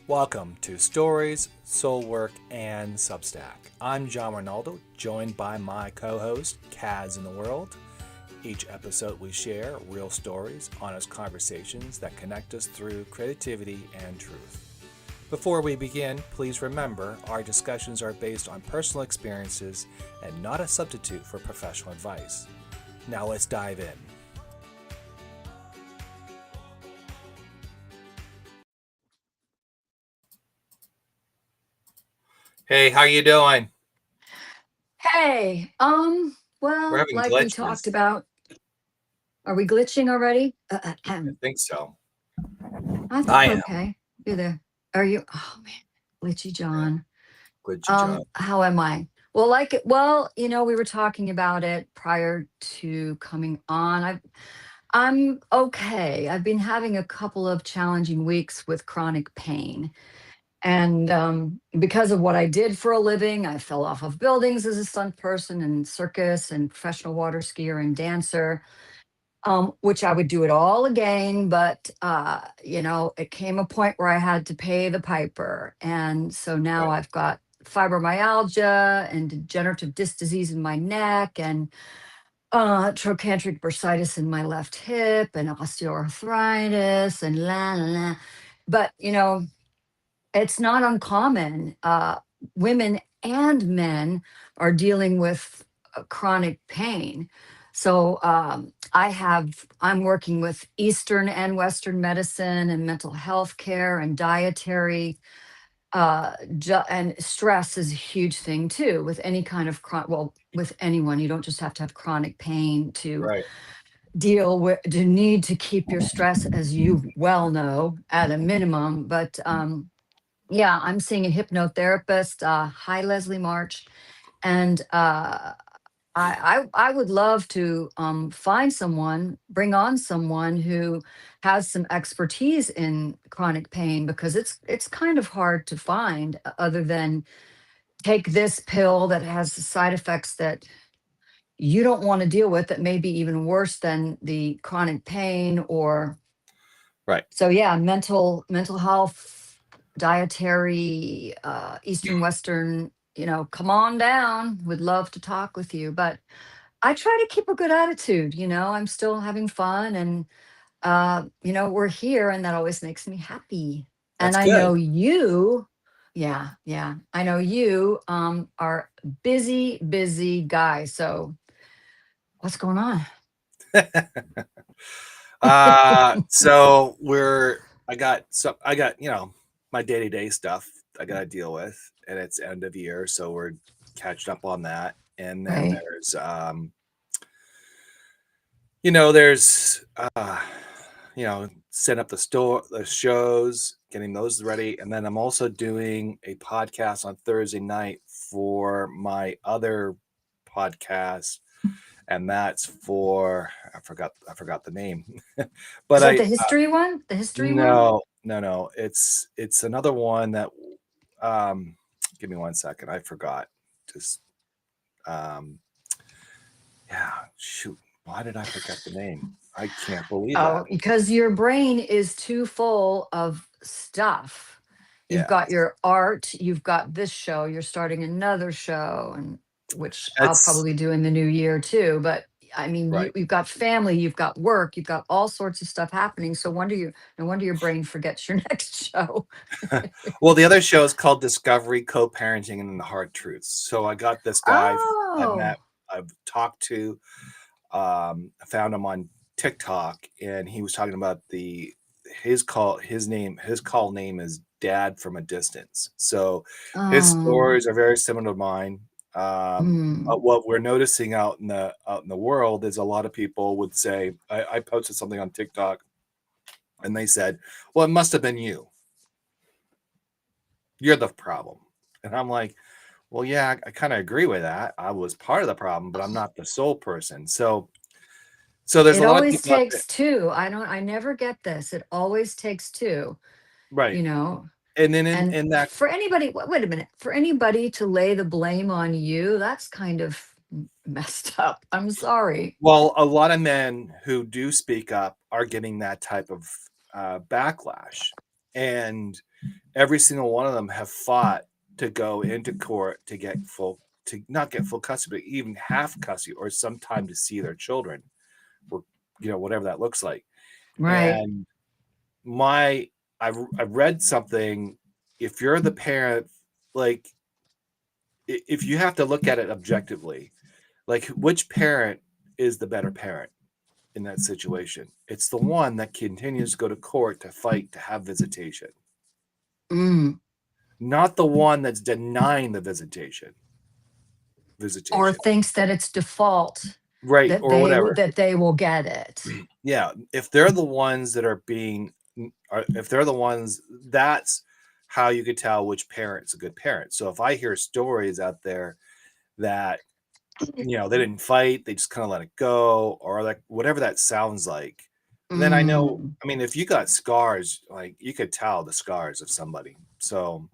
Welcome to Stories, Soulwork, and Substack. I'm John Rinaldo, joined by my co-host, Kaz in the World. Each episode we share real stories, honest conversations that connect us through creativity and truth. Before we begin, please remember our discussions are based on personal experiences and not a substitute for professional advice. Now let's dive in. Hey, how you doing? Hey, We're well, having like we talked glitches. about, are we glitching already? I think so. I think I we're am. okay. You're there. Are you? Oh man, glitchy Yeah, John. glitchy job. How am I? Well, we were talking about it prior to coming on. I'm okay. I've been having a couple of challenging weeks with chronic pain. And because of what I did for a living, I fell off of buildings as a stunt person and circus and professional water skier and dancer, which I would do it all again. But, it came a point where I had to pay the piper. And so now Right. I've got fibromyalgia and degenerative disc disease in my neck and trochanteric bursitis in my left hip and osteoarthritis and la la la. But, it's not uncommon. Women and men are dealing with chronic pain. So I'm working with Eastern and Western medicine and mental health care and dietary. And stress is a huge thing too with any kind of with anyone. You don't just have to have chronic pain to Right. to need to keep your stress, as you well know, at a minimum. But yeah, I'm seeing a hypnotherapist. Hi, Leslie March, and I would love to bring on someone who has some expertise in chronic pain, because it's kind of hard to find, other than take this pill that has side effects that you don't want to deal with, that may be even worse than the chronic pain. Or Right. so yeah, mental health, dietary, Eastern, Western, come on down. Would love to talk with you. But I try to keep a good attitude. I'm still having fun, and we're here, and that always makes me happy. And That's I good. know you, yeah, I know you are busy, busy guy. So what's going on? So I got, my day-to-day stuff I gotta deal with, and it's end of year, so we're catching up on that. And then Right. there's setting up the shows, getting those ready. And then I'm also doing a podcast on Thursday night for my other podcast, and that's for I forgot the name. But Is that I the history one? The history one? no, it's another one that um give me one second. I forgot. Just um yeah, shoot. Why did I forget the name? I can't believe that. Oh, because your brain is too full of stuff. You've Yeah. got your art, you've got this show, you're starting another show, and which I'll That's probably do in the new year too. But I mean, right. you've got family, you've got work, you've got all sorts of stuff happening. No wonder your brain forgets your next show. Well, the other show is called Discovery, Co-Parenting, and the Hard Truths. So I got this guy I met, Oh, I've talked to, I found him on TikTok, and he was talking about his call name is Dad from a Distance. So his um, stories are very similar to mine. mm, But what we're noticing out in the world is a lot of people would say, I posted something on TikTok, and they said, "Well, it must have been you. You're the problem." And I'm like, well, yeah, I kind of agree with that. I was part of the problem, but I'm not the sole person. So there's it a lot of always people out there, takes two. I never get this. It always takes two, right? you know. And then in And in that, for anybody, wait a minute, for anybody to lay the blame on you, that's kind of messed up. I'm sorry. well, a lot of men who do speak up are getting that type of backlash, and every single one of them have fought to go into court to get to not get full custody, but even half custody or some time to see their children, or whatever that looks like. Right. And I read something. If you're the parent, like if you have to look at it objectively, like which parent is the better parent in that situation? It's the one that continues to go to court to fight to have visitation, Mm. not the one that's denying the Or visitation, thinks that it's default right, that or whatever. they will get it. Yeah, if they're the ones that are if they're the ones, that's how you could tell which parent's a good parent. So if I hear stories out there that they didn't fight, they just kind of let it go, or like whatever that sounds like, then I know. Mm. I mean, if you got scars, like you could tell the scars of somebody. So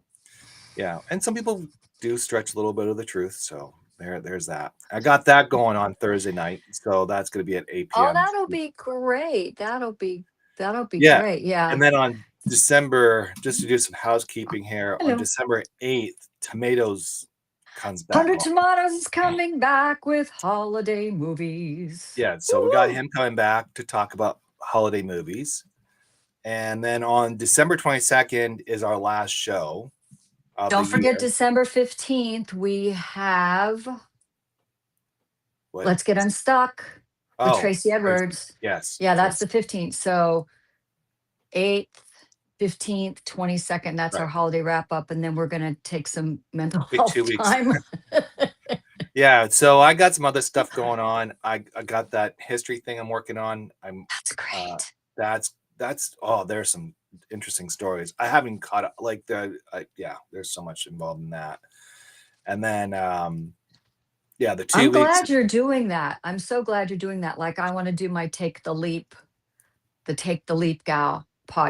yeah, and some people do stretch a little bit of the truth. So there's that. I got that going on Thursday night, so that's going to be at 8 Oh, p.m. that'll be great. That'll be Yeah, great. Yeah. and then on December, just to do some housekeeping here, on Hello. December 8th, Tomatoes comes back 100 on. Tomatoes is coming back with holiday movies. Yeah, so we got Woo! him coming back to talk about holiday movies. And then on December 22nd is our last show of the Don't forget year. December 15th, we have What? Let's Get Unstuck with Oh, Tracy Tracy. Edwards. Yes, Yeah, that's Tracy. the 15th. So 8th, 15th, 22nd, that's our Right. holiday wrap up. And then we're going to take some mental Wait health 2 weeks. time. Yeah, so I got some other stuff going on. I got that history thing I'm working on. That's great. That's there's some interesting stories. I haven't caught up, like there's so much involved in that. And then the 2 I'm weeks. glad you're doing that. I'm so glad you're doing that. Like, I want to do my the Take the Leap Gal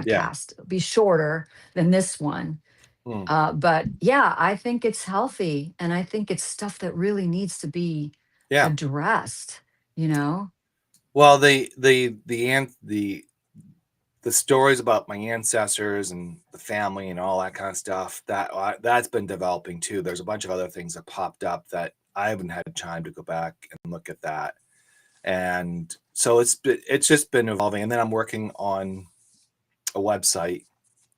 Yeah. podcast. It'll be shorter than this one. Mm, But yeah, I think it's healthy, and I think it's stuff that really needs to be yeah. addressed, you know? Well, the stories about my ancestors and the family and all that kind of stuff, that's been developing too. There's a bunch of other things that popped up that I haven't had time to go back and look at that. And so it's just been evolving. And then I'm working on a website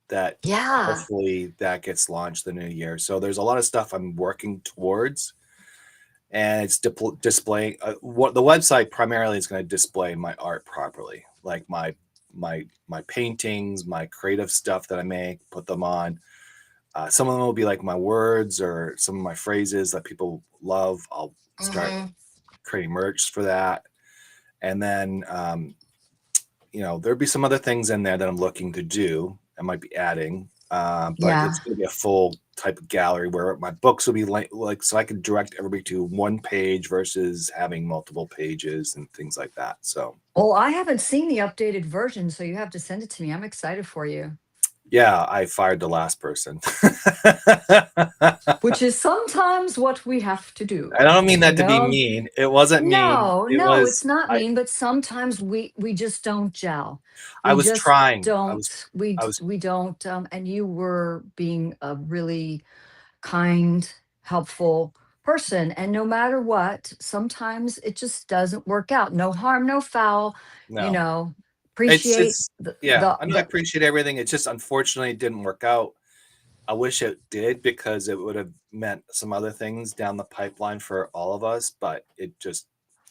that Yeah. hopefully that gets launched the new year. So there's a lot of stuff I'm working towards, and it's displaying what the website primarily is going to display my art properly, like my paintings, my creative stuff that I make, put them on. Some of them will be like my words or some of my phrases that people love. I'll start Hmm. creating merch for that. And then, there'll be some other things in there that I'm looking to do. I might be adding, but Yeah. it's going to be a full type of gallery where my books will be like so I can direct everybody to one page versus having multiple pages and things like that. So Well, I haven't seen the updated version, so you have to send it to me. I'm excited for you. yeah, I fired the last person. Which is sometimes what we have to do. I don't mean You that to be know? mean. It wasn't mean. No, It no, was it's not mean, but sometimes we just don't gel. I We was just trying. don't. I was We don't. And you were being a really kind, helpful person. And no matter what, sometimes it just doesn't work out. No harm, no foul. You no. know, It's appreciate just yeah. I mean, I the. appreciate everything. It just unfortunately it didn't work out. I wish it did because it would have meant some other things down the pipeline for all of us, but it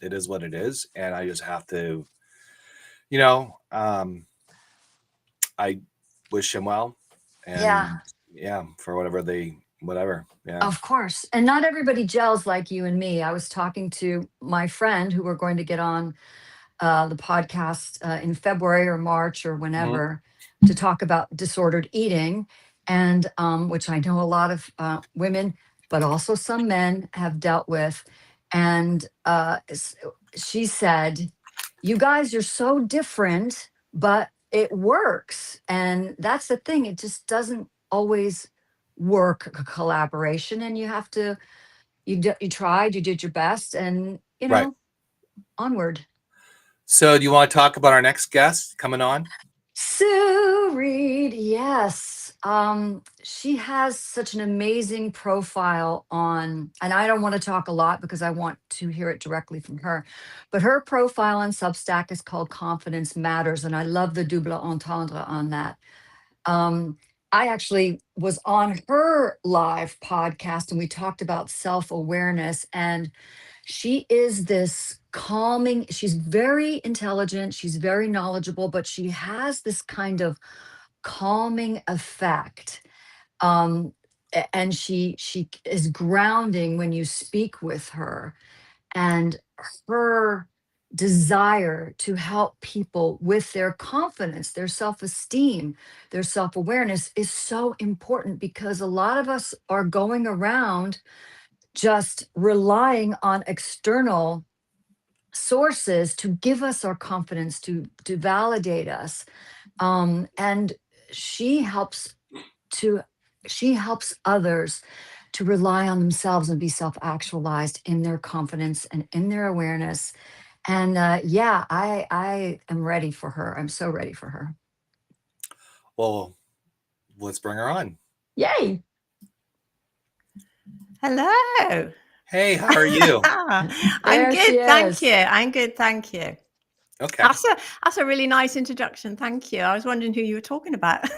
is what it is. And I just have to, you know, I wish him well Yeah. and yeah, for whatever. Yeah. Of course. And not everybody gels like you and me. I was talking to my friend who we're going to get on the podcast in February or March or Mhm. whenever to talk about disordered eating, and which I know a lot of women, but also some men have dealt with. And she said, "You guys are so different, but it works." And that's the thing; it just doesn't always work collaboration, and you have to you tried, you did your best, and Right. onward. So do you want to talk about our next guest coming on? Sue Reid, yes. She has such an amazing profile on, and I don't want to talk a lot because I want to hear it directly from her, but her profile on Substack is called Confidence Matters. And I love the double entendre on that. Um, I actually was on her live podcast and we talked about self awareness. And she is this calming, she's very intelligent, she's very knowledgeable, but she has this kind of calming effect. And she is grounding when you speak with her, and her desire to help people with their confidence, their self-esteem, their self-awareness is so important, because a lot of us are going around just relying on external sources to give us our confidence, to validate us. And she helps to she helps others to rely on themselves and be self-actualized in their confidence and in their awareness. And yeah, I am ready for her. I'm so ready for her. Well, let's bring her on. Yay. Hello. Hey, how are you? I'm good, thank you. I'm good, thank you. Okay. That's a really nice introduction. Thank you. I was wondering who you were talking about.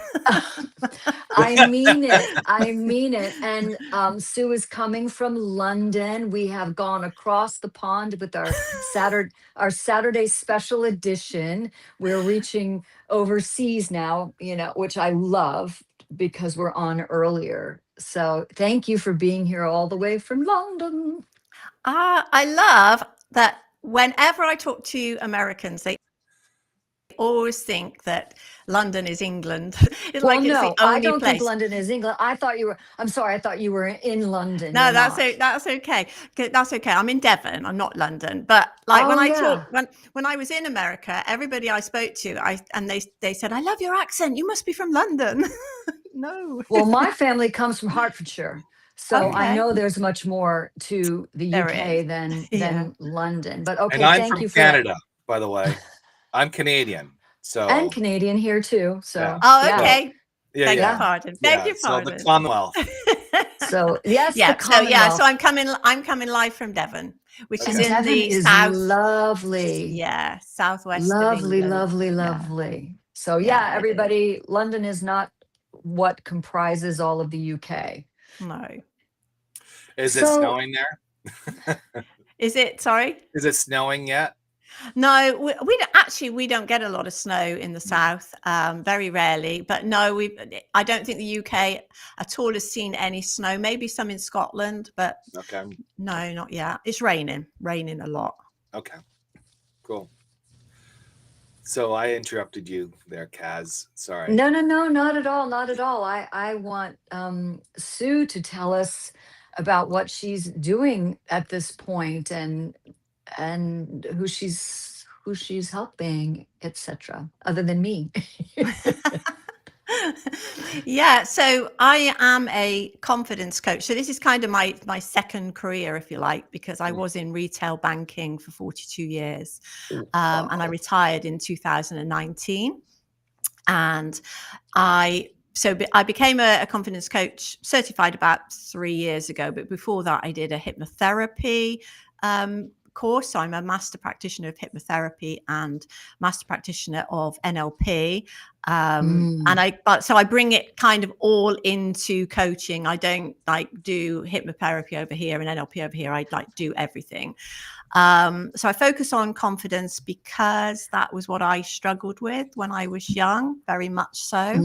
I mean it. I mean it. And Sue is coming from London. We have gone across the pond with our Saturday special edition. We're reaching overseas now, which I love because we're on earlier. So thank you for being here all the way from London. I love that whenever I talk to Americans, they always think that London is England. It's Well, like it's the no, I only don't think place. London is England. I'm sorry, I thought you were in London. No, You're that's not. that's okay. That's okay. I'm in Devon. I'm not London. But like when Oh, I yeah. talk, when I was in America, everybody I spoke to, they said, "I love your accent. You must be from London." No. Well, my family comes from Hertfordshire, so I Okay. know there's much more to the There UK is. than Yeah. London. But And okay, I'm thank from you for that. Canada, by the way. I'm Canadian. So And Canadian here too. So yeah. Oh, yeah. okay. Yeah, Beg your Yeah. pardon. yeah. Beg your So the pardon. Commonwealth. So yes, the Yeah. So Commonwealth. I'm coming live from Devon, which is And in Devon the is south. lovely. Yeah, southwest of Lovely, England. lovely, Yeah. lovely. So yeah, Yeah, it is. everybody, London is not what comprises all of the UK. No. Is it snowing there? Is it? Sorry. Is it snowing yet? No, we don't get a lot of snow in the south, very rarely. But no, I don't think the UK at all has seen any snow. Maybe some in Scotland, but Okay. no, not yet. It's raining a lot. Okay. Cool. So I interrupted you there, Kaz. Sorry. No, not at all, not at all. I want Sue to tell us about what she's doing at this point, and who she's helping, etc. Other than me. Yeah, so I am a confidence coach. So this is kind of my second career, if you like, because I was in retail banking for 42 years, and I retired in 2019. And I became a confidence coach, certified about 3 years ago. But before that, I did a hypnotherapy course. So I'm a master practitioner of hypnotherapy and master practitioner of NLP. And I bring it kind of all into coaching. I don't like do hypnotherapy over here and NLP over here. I like do everything. So I focus on confidence because that was what I struggled with when I was young, very much so.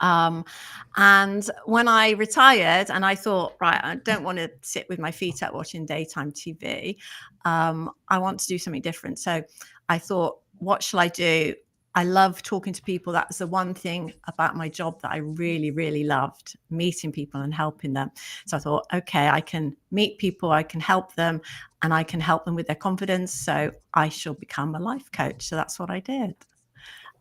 And when I retired and I thought, right, I don't want to sit with my feet up watching daytime TV. I want to do something different. So I thought, what shall I do? I love talking to people. That's the one thing about my job that I really, really loved, meeting people and helping them. So I thought, okay, I can meet people, I can help them, and I can help them with their confidence. So I shall become a life coach. So that's what I did.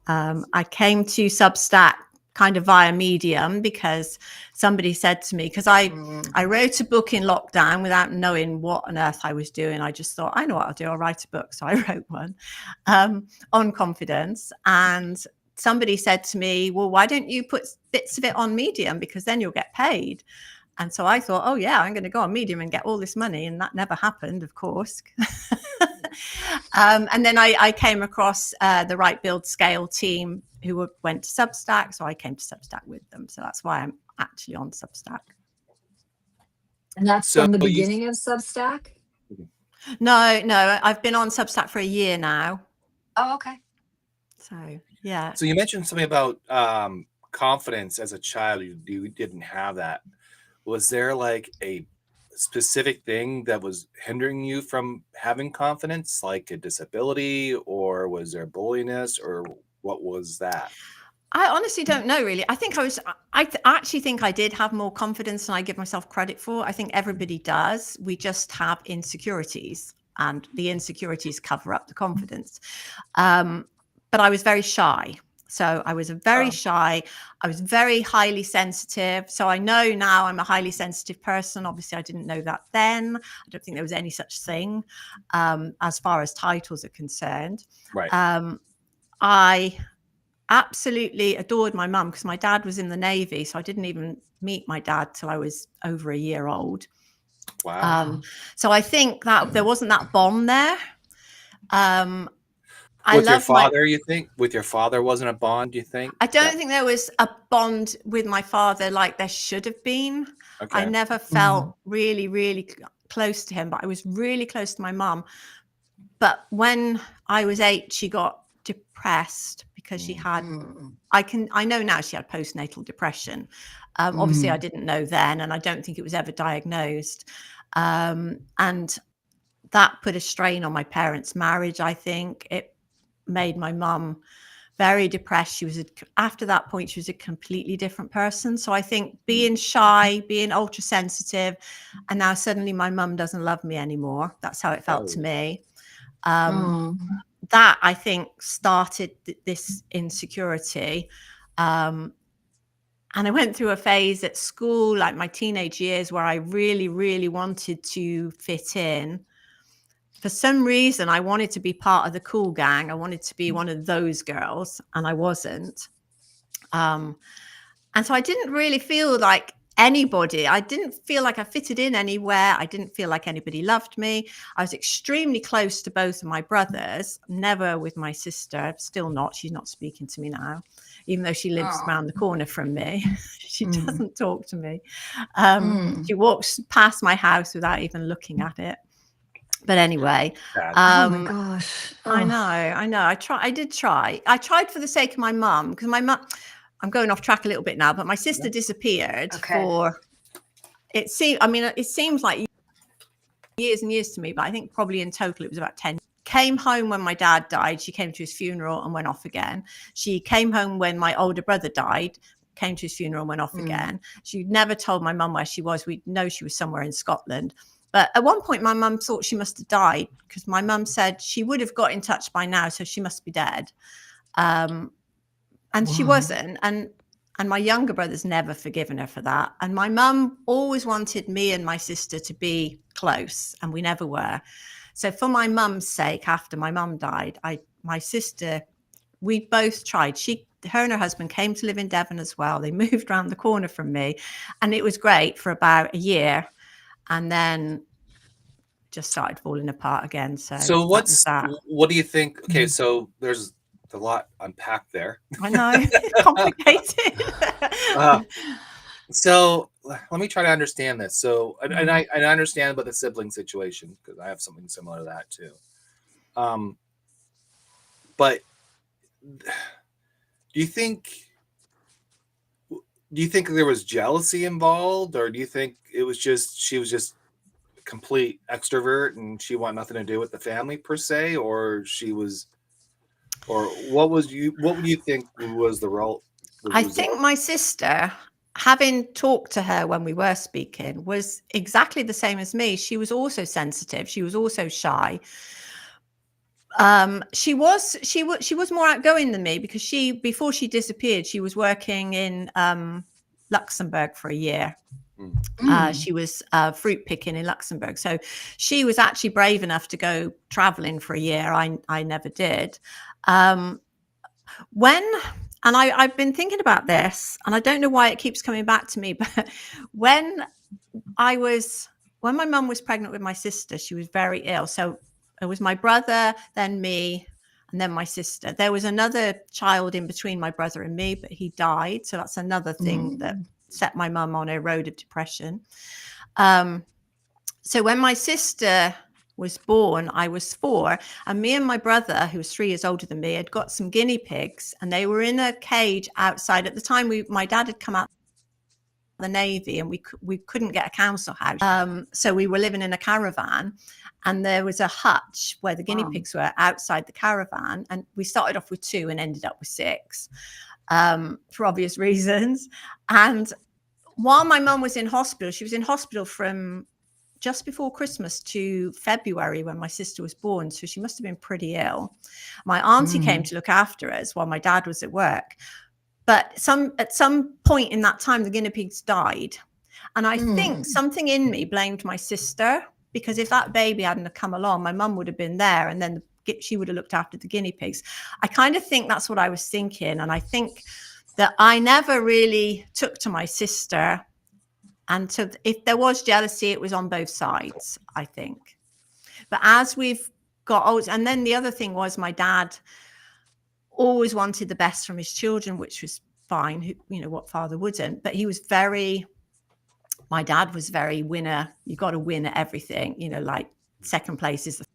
I came to Substack kind of via Medium because somebody said to me, because I wrote a book in lockdown without knowing what on earth I was doing. I just thought, I know what I'll do. I'll write a book. So I wrote one on confidence. And somebody said to me, well, why don't you put bits of it on Medium, because then you'll get paid. And so I thought, oh yeah, I'm going to go on Medium and get all this money. And that never happened, of course. And then I came across the Write Build Scale team who went to Substack. So I came to Substack with them. So that's why I'm actually on Substack. And that's from the beginning of Substack? No, I've been on Substack for a year now. Oh, okay. So, yeah. So you mentioned something about confidence as a child. You didn't have that. Was there like a specific thing that was hindering you from having confidence, like a disability, or was there bulliness, or what was that? I honestly don't know, really. I think I actually think I did have more confidence than I give myself credit for. I think everybody does. We just have insecurities, and the insecurities cover up the confidence. But I was very shy. So I was very shy. I was very highly sensitive. So I know now I'm a highly sensitive person. Obviously, I didn't know that then. I don't think there was any such thing as far as titles are concerned. Right. I absolutely adored my mum, because my dad was in the Navy. So I didn't even meet my dad till I was over a year old. Wow. So I think that there wasn't that bond there. With your father, you think? With your father wasn't a bond, you think? I don't think there was a bond with my father like there should have been. Okay. I never felt really, really close to him, but I was really close to my mum. But when I was 8, she got depressed because she had, I know now she had postnatal depression. Obviously I didn't know then, and I don't think it was ever diagnosed. And that put a strain on my parents' marriage. I think it made my mum very depressed. After that point, she was a completely different person. So I think being shy, being ultra sensitive, and now suddenly my mum doesn't love me anymore. That's how it felt to me. That I think started this insecurity. And I went through a phase at school, like my teenage years, where I really, really wanted to fit in. For some reason, I wanted to be part of the cool gang. I wanted to be one of those girls, and I wasn't. And so I didn't really feel like anybody. I didn't feel like I fitted in anywhere. I didn't feel like anybody loved me. I was extremely close to both of my brothers, never with my sister, still not. She's not speaking to me now, even though she lives around the corner from me. She doesn't talk to me. She walks past my house without even looking at it. But anyway, oh my gosh. I know. I did try. I tried for the sake of my mum, because my mum, I'm going off track a little bit now, but my sister disappeared for, it seems like years and years to me, but I think probably in total it was about 10. Came home when my dad died. She came to his funeral and went off again. She came home when my older brother died, came to his funeral and went off again. She never told my mum where she was. We know she was somewhere in Scotland. But at one point, my mum thought she must have died, because my mum said she would have got in touch by now, so she must be dead. And she wasn't. And my younger brother's never forgiven her for that. And my mum always wanted me and my sister to be close, and we never were. So for my mum's sake, after my mum died, my sister, we both tried. Her and her husband came to live in Devon as well. They moved around the corner from me, and it was great for about a year. And then just started falling apart again. So what do you think? Okay, so there's a lot unpacked there. I know, complicated. So let me try to understand this. So, and I understand about the sibling situation, because I have something similar to that too. But do you think there was jealousy involved, or do you think it was just she was just a complete extrovert and she wanted nothing to do with the family per se, or what would you think was the role? I think my sister, having talked to her when we were speaking, was exactly the same as me. She was also sensitive. She was also shy. She was more outgoing than me, because before she disappeared, she was working in Luxembourg for a year. She was fruit picking in Luxembourg. So she was actually brave enough to go traveling for a year. I never did. When I've been thinking about this, and I don't know why it keeps coming back to me, but when my mum was pregnant with my sister, she was very ill. So it was my brother, then me, and then my sister. There was another child in between my brother and me, but he died. So that's another thing that set my mum on a road of depression. So when my sister was born, I was 4, and me and my brother, who was 3 years older than me, had got some guinea pigs, and they were in a cage outside. At the time, my dad had come out the Navy, and we couldn't get a council house, so we were living in a caravan, and there was a hutch where the guinea pigs were outside the caravan, and we started off with 2 and ended up with 6, for obvious reasons. And while my mum was in hospital, she was in hospital from just before Christmas to February when my sister was born. So she must have been pretty ill. My auntie came to look after us while my dad was at work. But at some point in that time, the guinea pigs died. And I think something in me blamed my sister, because if that baby hadn't come along, my mum would have been there, and then she would have looked after the guinea pigs. I kind of think that's what I was thinking. And I think that I never really took to my sister. And so if there was jealousy, it was on both sides, I think. But as we've got older, and then the other thing was my dad always wanted the best from his children, which was fine. What father wouldn't? But my dad was very winner. You got to win at everything, like second place is the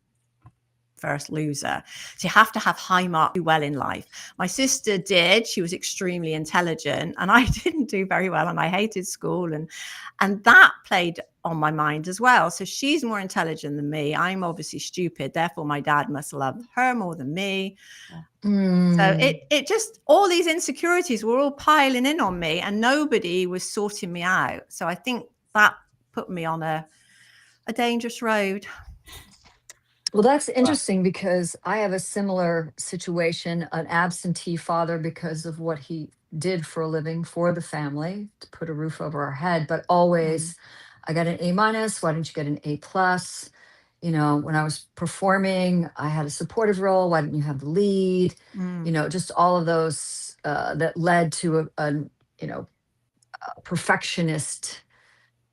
first loser. So you have to have high marks, do well in life. My sister did. She was extremely intelligent, and I didn't do very well, and I hated school, and that played on my mind as well. So she's more intelligent than me. I'm obviously stupid. Therefore, my dad must love her more than me. So it just, all these insecurities were all piling in on me, and nobody was sorting me out. So I think that put me on a dangerous road. Well, that's interesting, because I have a similar situation, an absentee father because of what he did for a living for the family to put a roof over our head, but always, I got an A-. Why didn't you get an A+? When I was performing, I had a supportive role. Why didn't you have the lead? Just all of those that led to a perfectionist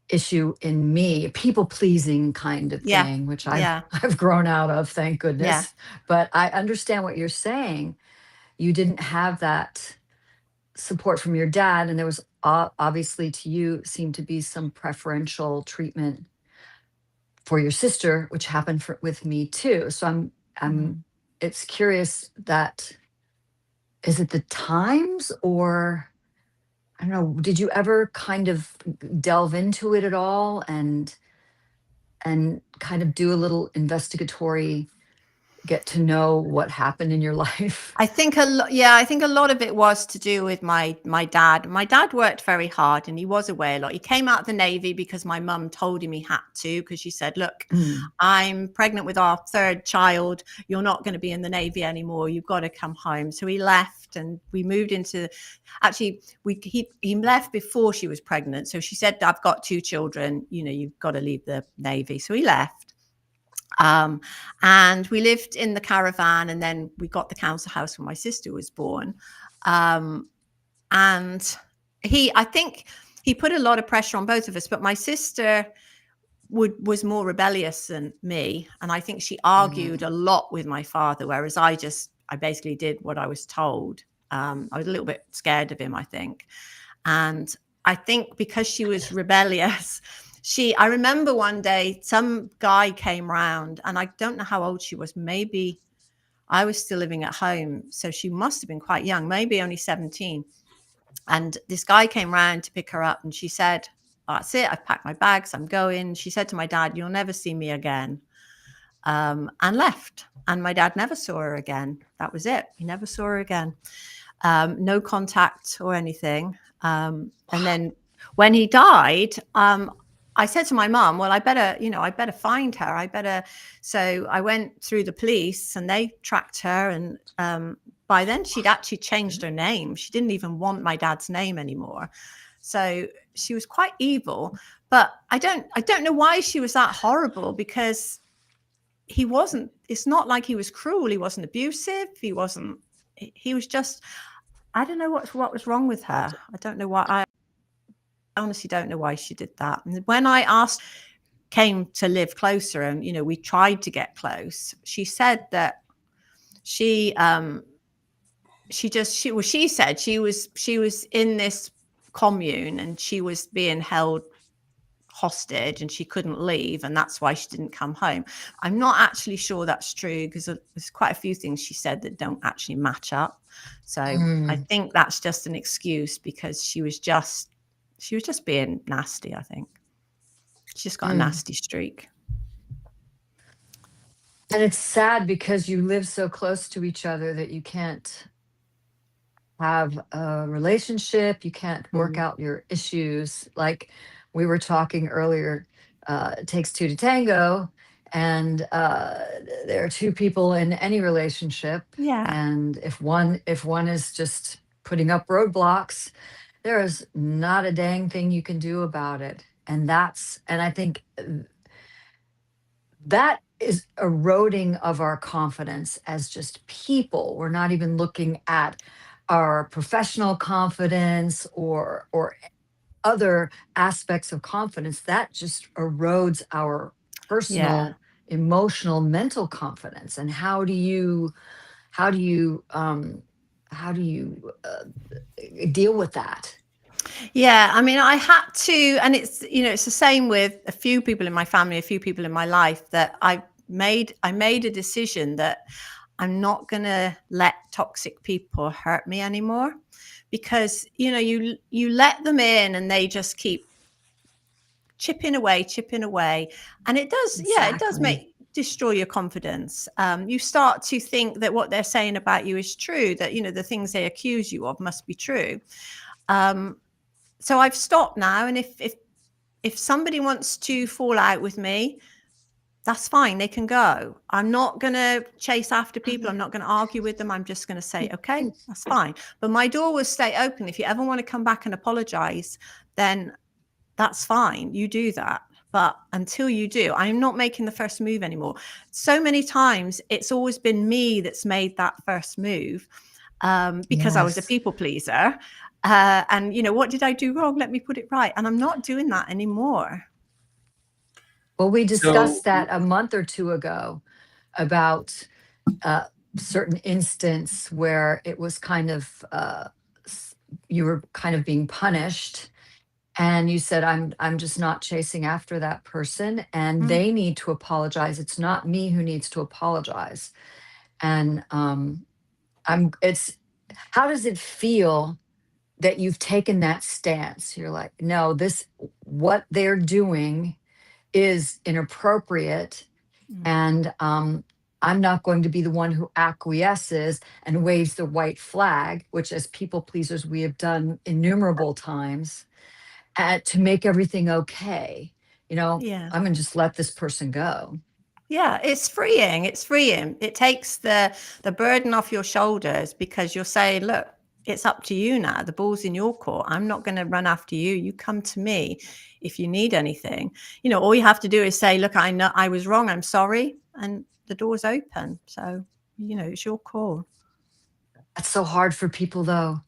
issue in me, people pleasing kind of thing, which I've grown out of, thank goodness. Yeah. But I understand what you're saying. You didn't have that support from your dad, and there was obviously, to you, seemed to be some preferential treatment for your sister, which happened with me too. So I'm it's curious, that is it the times, or I don't know, did you ever kind of delve into it at all and kind of do a little investigatory, get to know what happened in your life? I think a lot of it was to do with my dad. My dad worked very hard, and he was away a lot. He came out of the Navy because my mum told him he had to, because she said, look, I'm pregnant with our 3rd child. You're not going to be in the Navy anymore. You've got to come home. So he left, and we moved into, actually, he left before she was pregnant. So she said, I've got 2 children. You've got to leave the Navy. So he left. And we lived in the caravan, and then we got the council house when my sister was born. And I think he put a lot of pressure on both of us, but my sister was more rebellious than me. And I think she argued a lot with my father, whereas I basically did what I was told. I was a little bit scared of him, I think. And I think because she was rebellious, I remember one day some guy came round, and I don't know how old she was. Maybe I was still living at home, so she must have been quite young, maybe only 17. And this guy came round to pick her up, and she said, oh, that's it, I've packed my bags, I'm going. She said to my dad, you'll never see me again, and left. And my dad never saw her again. That was it. He never saw her again. No contact or anything. And then when he died, I said to my mum, well, I better find her. So I went through the police, and they tracked her. And by then she'd actually changed her name. She didn't even want my dad's name anymore. So she was quite evil, but I don't know why she was that horrible, because it's not like he was cruel. He wasn't abusive. He was just, I don't know what was wrong with her. I don't know why. I honestly don't know why she did that. And when I came to live closer, and we tried to get close, she said that she said she was in this commune and she was being held hostage and she couldn't leave, and that's why she didn't come home. I'm not actually sure that's true, because there's quite a few things she said that don't actually match up. So I think that's just an excuse, because she was just being nasty. I think she just got a nasty streak. And it's sad because you live so close to each other that you can't have a relationship, you can't work out your issues. Like we were talking earlier, it takes two to tango, and there are two people in any relationship. Yeah. And if one is just putting up roadblocks, there is not a dang thing you can do about it. And I think that is eroding of our confidence as just people. We're not even looking at our professional confidence or other aspects of confidence. That just erodes our personal, emotional, mental confidence. And how do you deal with that? Yeah, I mean, I had to, and it's the same with a few people in my family, a few people in my life, that I made a decision that I'm not going to let toxic people hurt me anymore, because you let them in and they just keep chipping away, and it does it does destroy your confidence. You start to think that what they're saying about you is true, that the things they accuse you of must be true. So I've stopped now, and if somebody wants to fall out with me, that's fine, they can go. I'm not going to chase after people. I'm not going to argue with them. I'm just going to say, okay, that's fine. But my door will stay open. If you ever want to come back and apologize, then that's fine. You do that. But until you do, I'm not making the first move anymore. So many times it's always been me that's made that first move, because I was a people pleaser. And what did I do wrong? Let me put it right. And I'm not doing that anymore. Well, we discussed that a month or two ago about a certain instance where it was kind of you were kind of being punished, and you said, I'm just not chasing after that person, and they need to apologize. It's not me who needs to apologize. And it's, how does it feel that you've taken that stance? You're like, no, what they're doing is inappropriate, and I'm not going to be the one who acquiesces and waves the white flag, which as people pleasers we have done innumerable times, to make everything okay. I'm going to just let this person go. Yeah, it's freeing. It takes the burden off your shoulders, because you're saying, look, it's up to you now. The ball's in your court. I'm not going to run after you. You come to me if you need anything. All you have to do is say, look, I know I was wrong. I'm sorry. And the door's open. So, it's your call. That's so hard for people, though.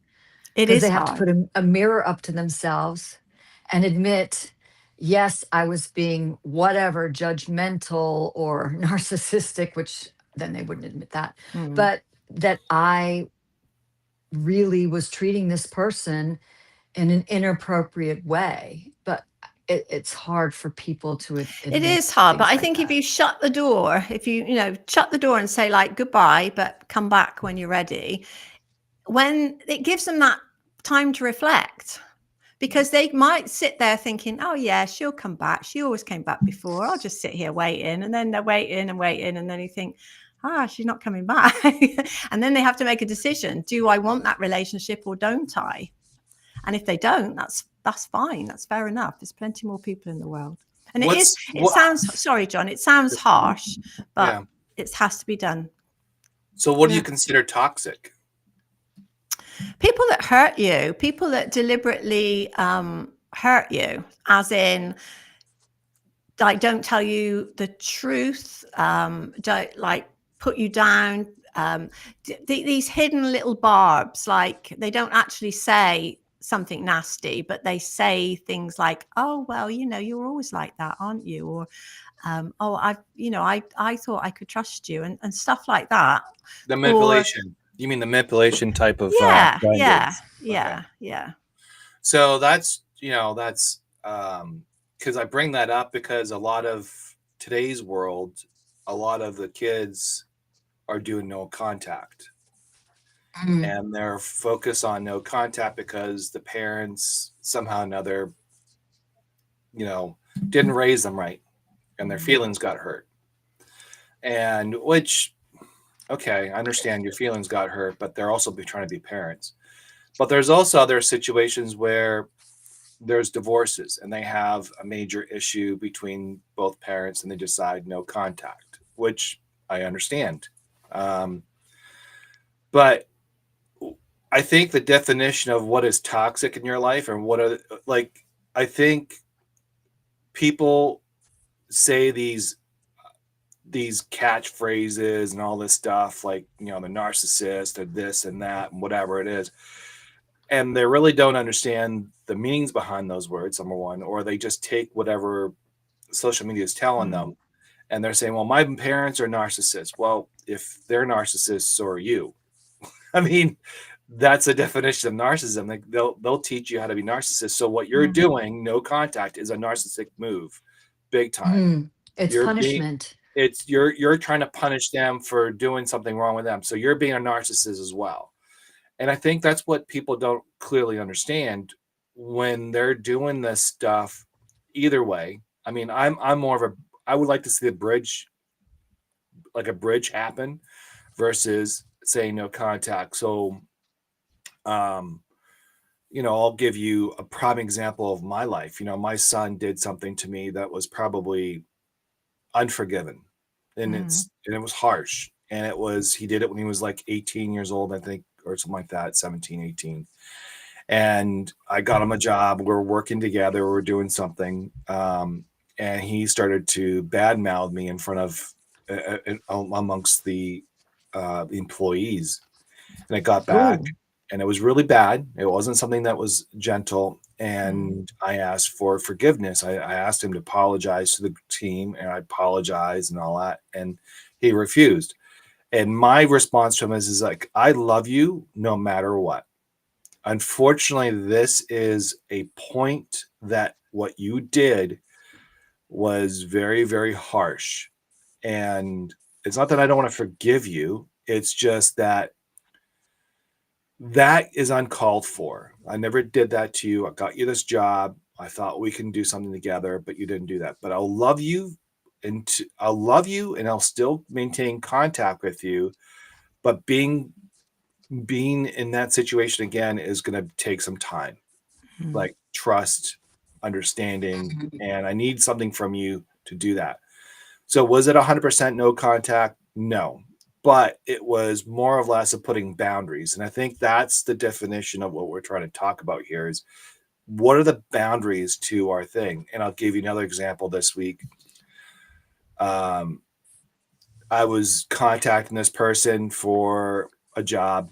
It is because they have hard. to put a mirror up to themselves and admit, yes, I was being whatever, judgmental or narcissistic, which then they wouldn't admit that, but that I really was treating this person in an inappropriate way. But it's hard for people to admit. It is hard, but I think that. if you shut the door, shut the door and say, like, goodbye, but come back when you're ready, when it gives them that time to reflect, because they might sit there thinking, oh yeah, she'll come back. She always came back before. I'll just sit here waiting. And then they're waiting. And then you think, she's not coming back. And then they have to make a decision. Do I want that relationship or don't I? And if they don't, that's fine. That's fair enough. There's plenty more people in the world. And sorry, John, it sounds harsh, but it has to be done. So what do you consider toxic? People that hurt you, people that deliberately hurt you, as in, like, don't tell you the truth, don't, like, put you down, these hidden little barbs, like they don't actually say something nasty, but they say things like, oh, well, you're always like that, aren't you? Or oh, I thought I could trust you, and stuff like that. The Or manipulation. You mean the manipulation type of yeah, language? yeah. So that's because I bring that up because a lot of today's world, a lot of the kids are doing no contact. And they're focused on no contact because the parents somehow or another, didn't raise them right, and their feelings got hurt. And which, okay, I understand your feelings got hurt, but they're also trying to be parents. But there's also other situations where there's divorces and they have a major issue between both parents and they decide no contact, which I understand. But I think the definition of what is toxic in your life and what are I think people say these catchphrases and all this stuff, like, the narcissist or this and that and whatever it is. And they really don't understand the meanings behind those words, number one, or they just take whatever social media is telling them. And they're saying, well, my parents are narcissists. Well, if they're narcissists, so are you. I mean, that's a definition of narcissism. Like they'll teach you how to be narcissist. So what you're doing, no contact, is a narcissistic move, big time. It's punishment. You're trying to punish them for doing something wrong with them. So you're being a narcissist as well. And I think that's what people don't clearly understand when they're doing this stuff. Either way, I mean, I'm more of I would like to see a bridge happen versus saying no contact. So, I'll give you a prime example of my life. My son did something to me that was probably unforgiven, and it was harsh. And he did it when he was like 18 years old, I think, or something like that, 17, 18. And I got him a job. We're working together. We're doing something. And he started to badmouth me in front of, amongst the employees. And it got back. And it was really bad. It wasn't something that was gentle. And I asked for forgiveness. I asked him to apologize to the team, and I apologized and all that. And he refused. And my response to him is like, I love you no matter what. Unfortunately, this is a point that what you did was very, very harsh. And it's not that I don't want to forgive you. It's just that is uncalled for. I never did that to you. I got you this job. I thought we can do something together, but you didn't do that. But I'll love you and I'll still maintain contact with you. But being in that situation again is going to take some time, like trust, understanding, and I need something from you to do that. So was it 100% no contact? No, but it was more or less of putting boundaries. And I think that's the definition of what we're trying to talk about here is what are the boundaries to our thing? And I'll give you another example this week. I was contacting this person for a job,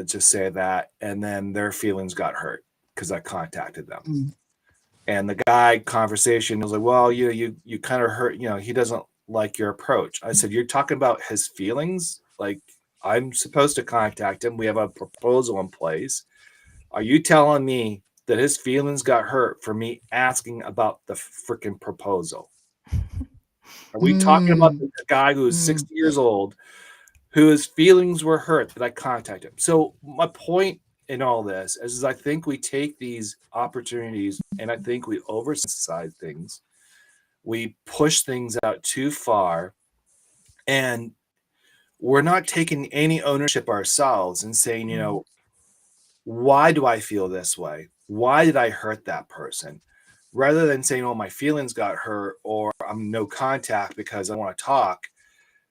just say that, and then their feelings got hurt because I contacted them. And the guy conversation was like, well, you kind of hurt, he doesn't like your approach. I said, you're talking about his feelings? Like, I'm supposed to contact him. We have a proposal in place. Are you telling me that his feelings got hurt for me asking about the freaking proposal? Are we talking about the guy who is 60 years old, whose feelings were hurt that I contacted him? So my point in all this is I think we take these opportunities and I think we oversensitize things. We push things out too far, and we're not taking any ownership ourselves and saying, why do I feel this way? Why did I hurt that person? Rather than saying, oh, my feelings got hurt or I'm no contact because I want to talk.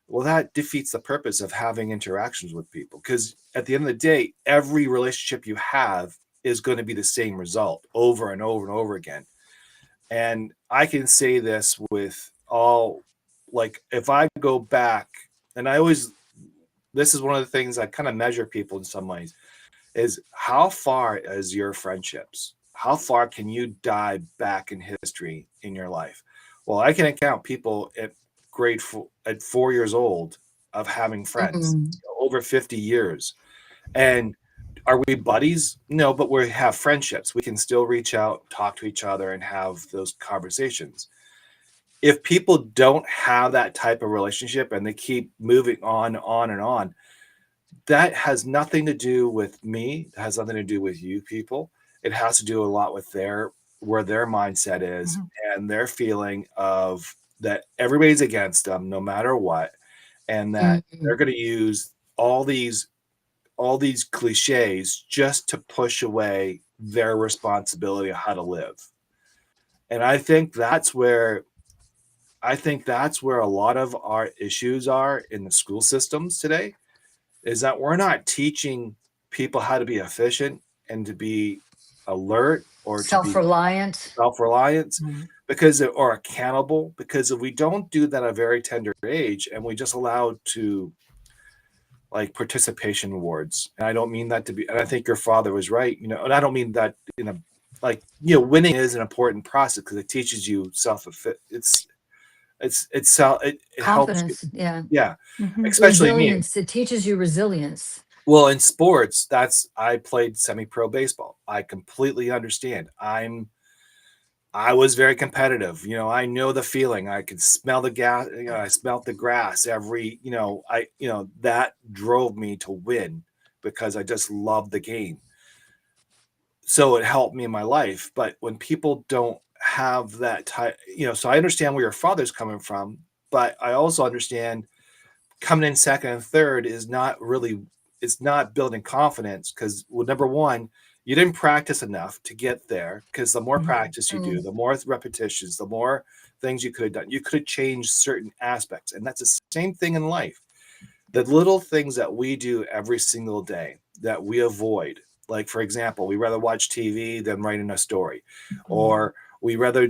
Well, that defeats the purpose of having interactions with people, because at the end of the day, every relationship you have is going to be the same result over and over and over again. And I can say this with all, like, if I go back, and I always this is one of the things I kind of measure people in some ways, is how far is your friendships? How far can you dive back in history in your life? Well, I can account people at at 4 years old of having friends Mm, over 50 years. And are we buddies? No, but we have friendships. We can still reach out, talk to each other, and have those conversations. If people don't have that type of relationship and they keep moving on and on, that has nothing to do with me. It has nothing to do with you people. It has to do a lot with where their mindset is and their feeling of that everybody's against them no matter what, and that they're mm, going to use all these cliches just to push away their responsibility of how to live. And I think that's where a lot of our issues are in the school systems today, is that we're not teaching people how to be efficient and to be alert or to be self-reliant. self-reliant Mm. or accountable, because if we don't do that at a very tender age and we just allow to like participation awards, and I don't mean that to be, and I think your father was right, and I don't mean that in a, like, winning is an important process because it teaches you it helps you. Confidence, yeah. Yeah, Mhm. especially me. Resilience, it teaches you resilience. Well, in sports, I played semi-pro baseball. I completely understand. I was very competitive. I know the feeling. I could smell the gas. I smelled the grass every. That drove me to win because I just loved the game. So it helped me in my life. But when people don't have that type, so I understand where your father's coming from, but I also understand coming in second and third is not really, it's not building confidence because, well, number one, you didn't practice enough to get there, because the more Mhm. practice you do, the more repetitions, the more things you could have done. You could have changed certain aspects. And that's the same thing in life. The little things that we do every single day that we avoid, like, for example, we rather watch TV than writing a story, or we rather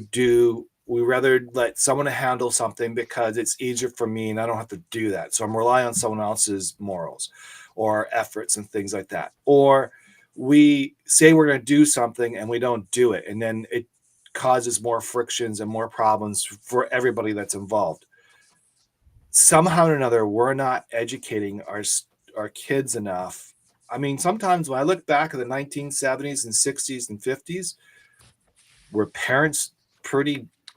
let someone handle something because it's easier for me and I don't have to do that. So I'm relying on someone else's morals or efforts and things like that. Or we say we're going to do something and we don't do it. And then it causes more frictions and more problems for everybody that's involved. Somehow or another, we're not educating our kids enough. I mean, sometimes when I look back at the 1970s and 60s and 50s, were parents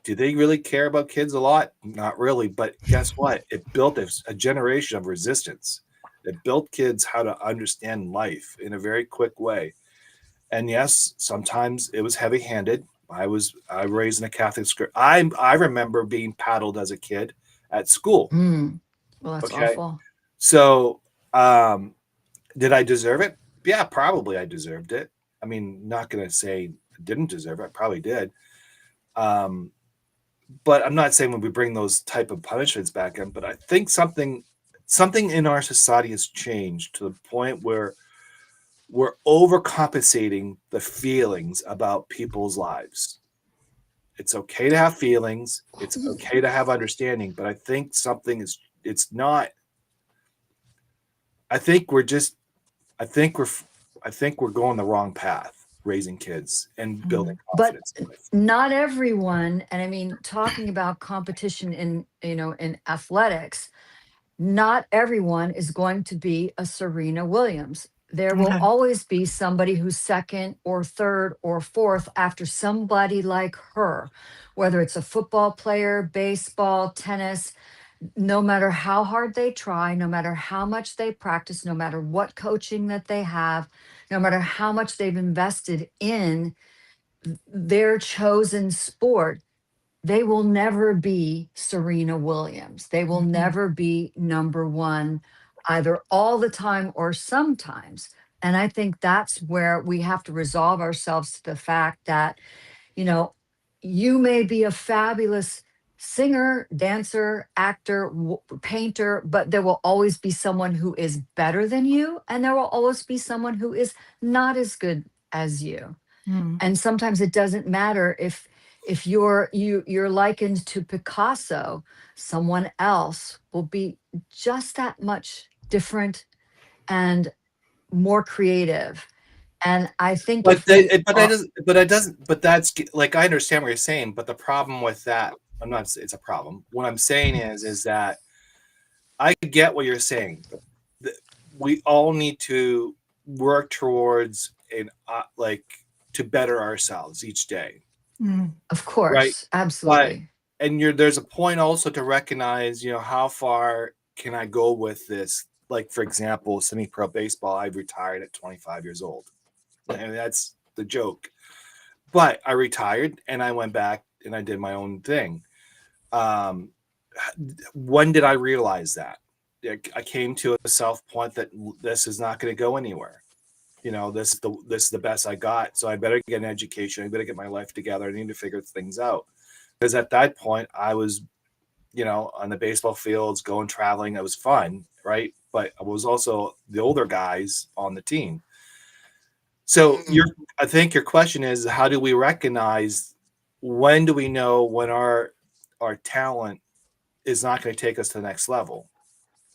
do they really care about kids a lot? Not really. But guess what? It built a generation of resistance. It built kids how to understand life in a very quick way. And yes, sometimes it was heavy-handed. I raised in a Catholic school. I remember being paddled as a kid at school. Mm. Well, that's Okay. awful. So, did I deserve it? Yeah, probably I deserved it. I mean, not going to say I didn't deserve it. I probably did. But I'm not saying when we bring those type of punishments back in, but I think something in our society has changed to the point where we're overcompensating the feelings about people's lives. It's okay to have feelings. It's okay to have understanding, but I think it's not. I think we're just, I think we're going the wrong path, raising kids and building But confidence in life. not everyone, and I mean, talking about competition in athletics, not everyone is going to be a Serena Williams. There will Okay. always be somebody who's second or third or fourth after somebody like her, whether it's a football player, baseball, tennis. No matter how hard they try, no matter how much they practice, no matter what coaching that they have, no matter how much they've invested in their chosen sport, they will never be Serena Williams. They will Mhm. never be number one, either all the time or sometimes. And I think that's where we have to resolve ourselves to the fact that, you know, you may be a fabulous singer, dancer, actor, painter, but there will always be someone who is better than you. And there will always be someone who is not as good as you. Mm. And sometimes it doesn't matter if you're likened to Picasso, someone else will be just that much different and more creative. And I think But if we that's like, I understand what you're saying, but the problem with that, it's a problem. What I'm saying is that I get what you're saying. We all need to work towards to better ourselves each day. of Right. course, But, absolutely. and there's a point also to recognize, how far can I go with this? Like, for example, semi-pro baseball, I retired at 25 years old. And that's the joke. But I retired and I went back and I did my own thing. When did I realize that? I came to a self point that this is not going to go anywhere. This is the best I got. So I better get an education. I better get my life together. I need to figure things out. Because at that point, I was, on the baseball fields, going traveling. It was fun, right? But I was also the older guys on the team. So I think your question is, how do we recognize, when do we know when our talent is not going to take us to the next level?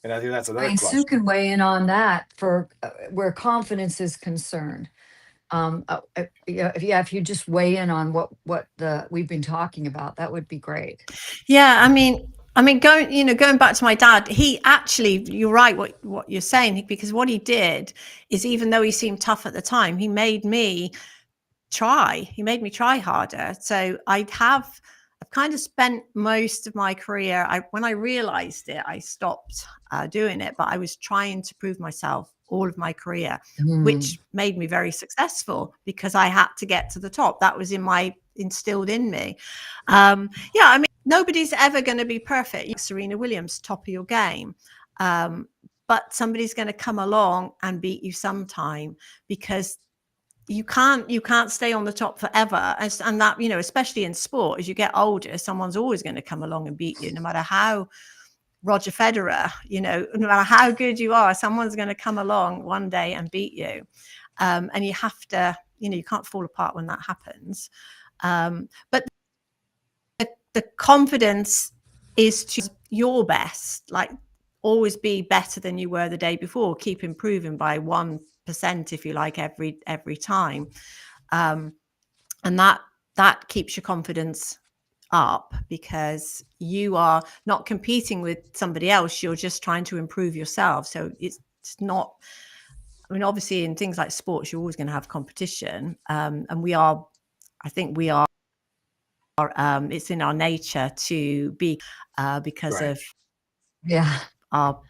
And I think that's I another mean, Sue question. can weigh in on that for where confidence is concerned. If you just weigh in on what we've been talking about, that would be great. Yeah, I mean, going back to my dad, he actually, you're right, what you're saying, because what he did is, even though he seemed tough at the time, he made me try. He made me try harder. So I've kind of spent most of my career. When I realized it, I stopped doing it, but I was trying to prove myself all of my career, which made me very successful because I had to get to the top. That was instilled in me. Yeah, I mean, nobody's ever going to be perfect. Serena Williams, top of your game. But somebody's going to come along and beat you sometime, because you can't stay on the top forever. And that, especially in sport, as you get older, someone's always going to come along and beat you, no matter how Roger Federer, no matter how good you are, someone's going to come along one day and beat you. And you have to, you can't fall apart when that happens. But the confidence is to your best, like, always be better than you were the day before, keep improving by 1%, if you like, every time. And that keeps your confidence up, because you are not competing with somebody else, you're just trying to improve yourself. So it's not, I mean, obviously in things like sports, you're always going to have competition. And I think we are, it's in our nature to be, because Right. of Yeah. our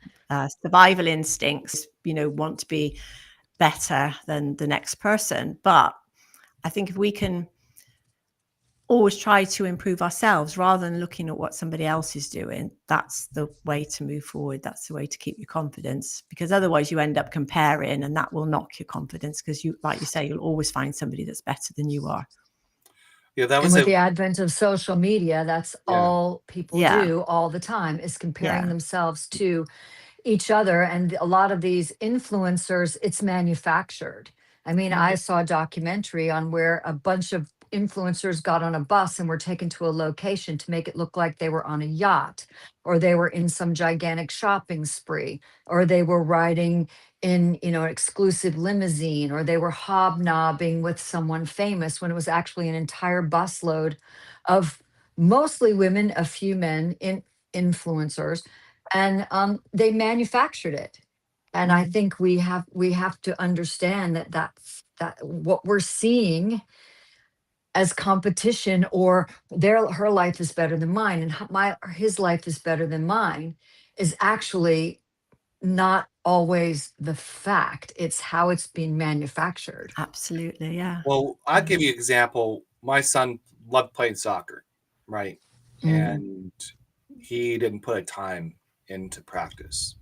survival instincts, want to be better than the next person. But I think if we can always try to improve ourselves rather than looking at what somebody else is doing, that's the way to move forward. That's the way to keep your confidence, because otherwise you end up comparing, and that will knock your confidence, because like you say, you'll always find somebody that's better than you are. Yeah, that And was with the advent of social media, that's yeah. all people Yeah. do all the time, is comparing Yeah. themselves to each other. And a lot of these influencers, it's manufactured. I mean, I saw a documentary on where a bunch of influencers got on a bus and were taken to a location to make it look like they were on a yacht, or they were in some gigantic shopping spree, or they were riding in, an exclusive limousine, or they were hobnobbing with someone famous, when it was actually an entire busload of mostly women, a few men, influencers, and they manufactured it. And I think we have to understand that what we're seeing as competition, or her life is better than mine, and his life is better than mine, is actually not always the fact. It's how it's being manufactured. Absolutely. Yeah. Well, I'll give you an example. My son loved playing soccer, right? And he didn't put a time into practice.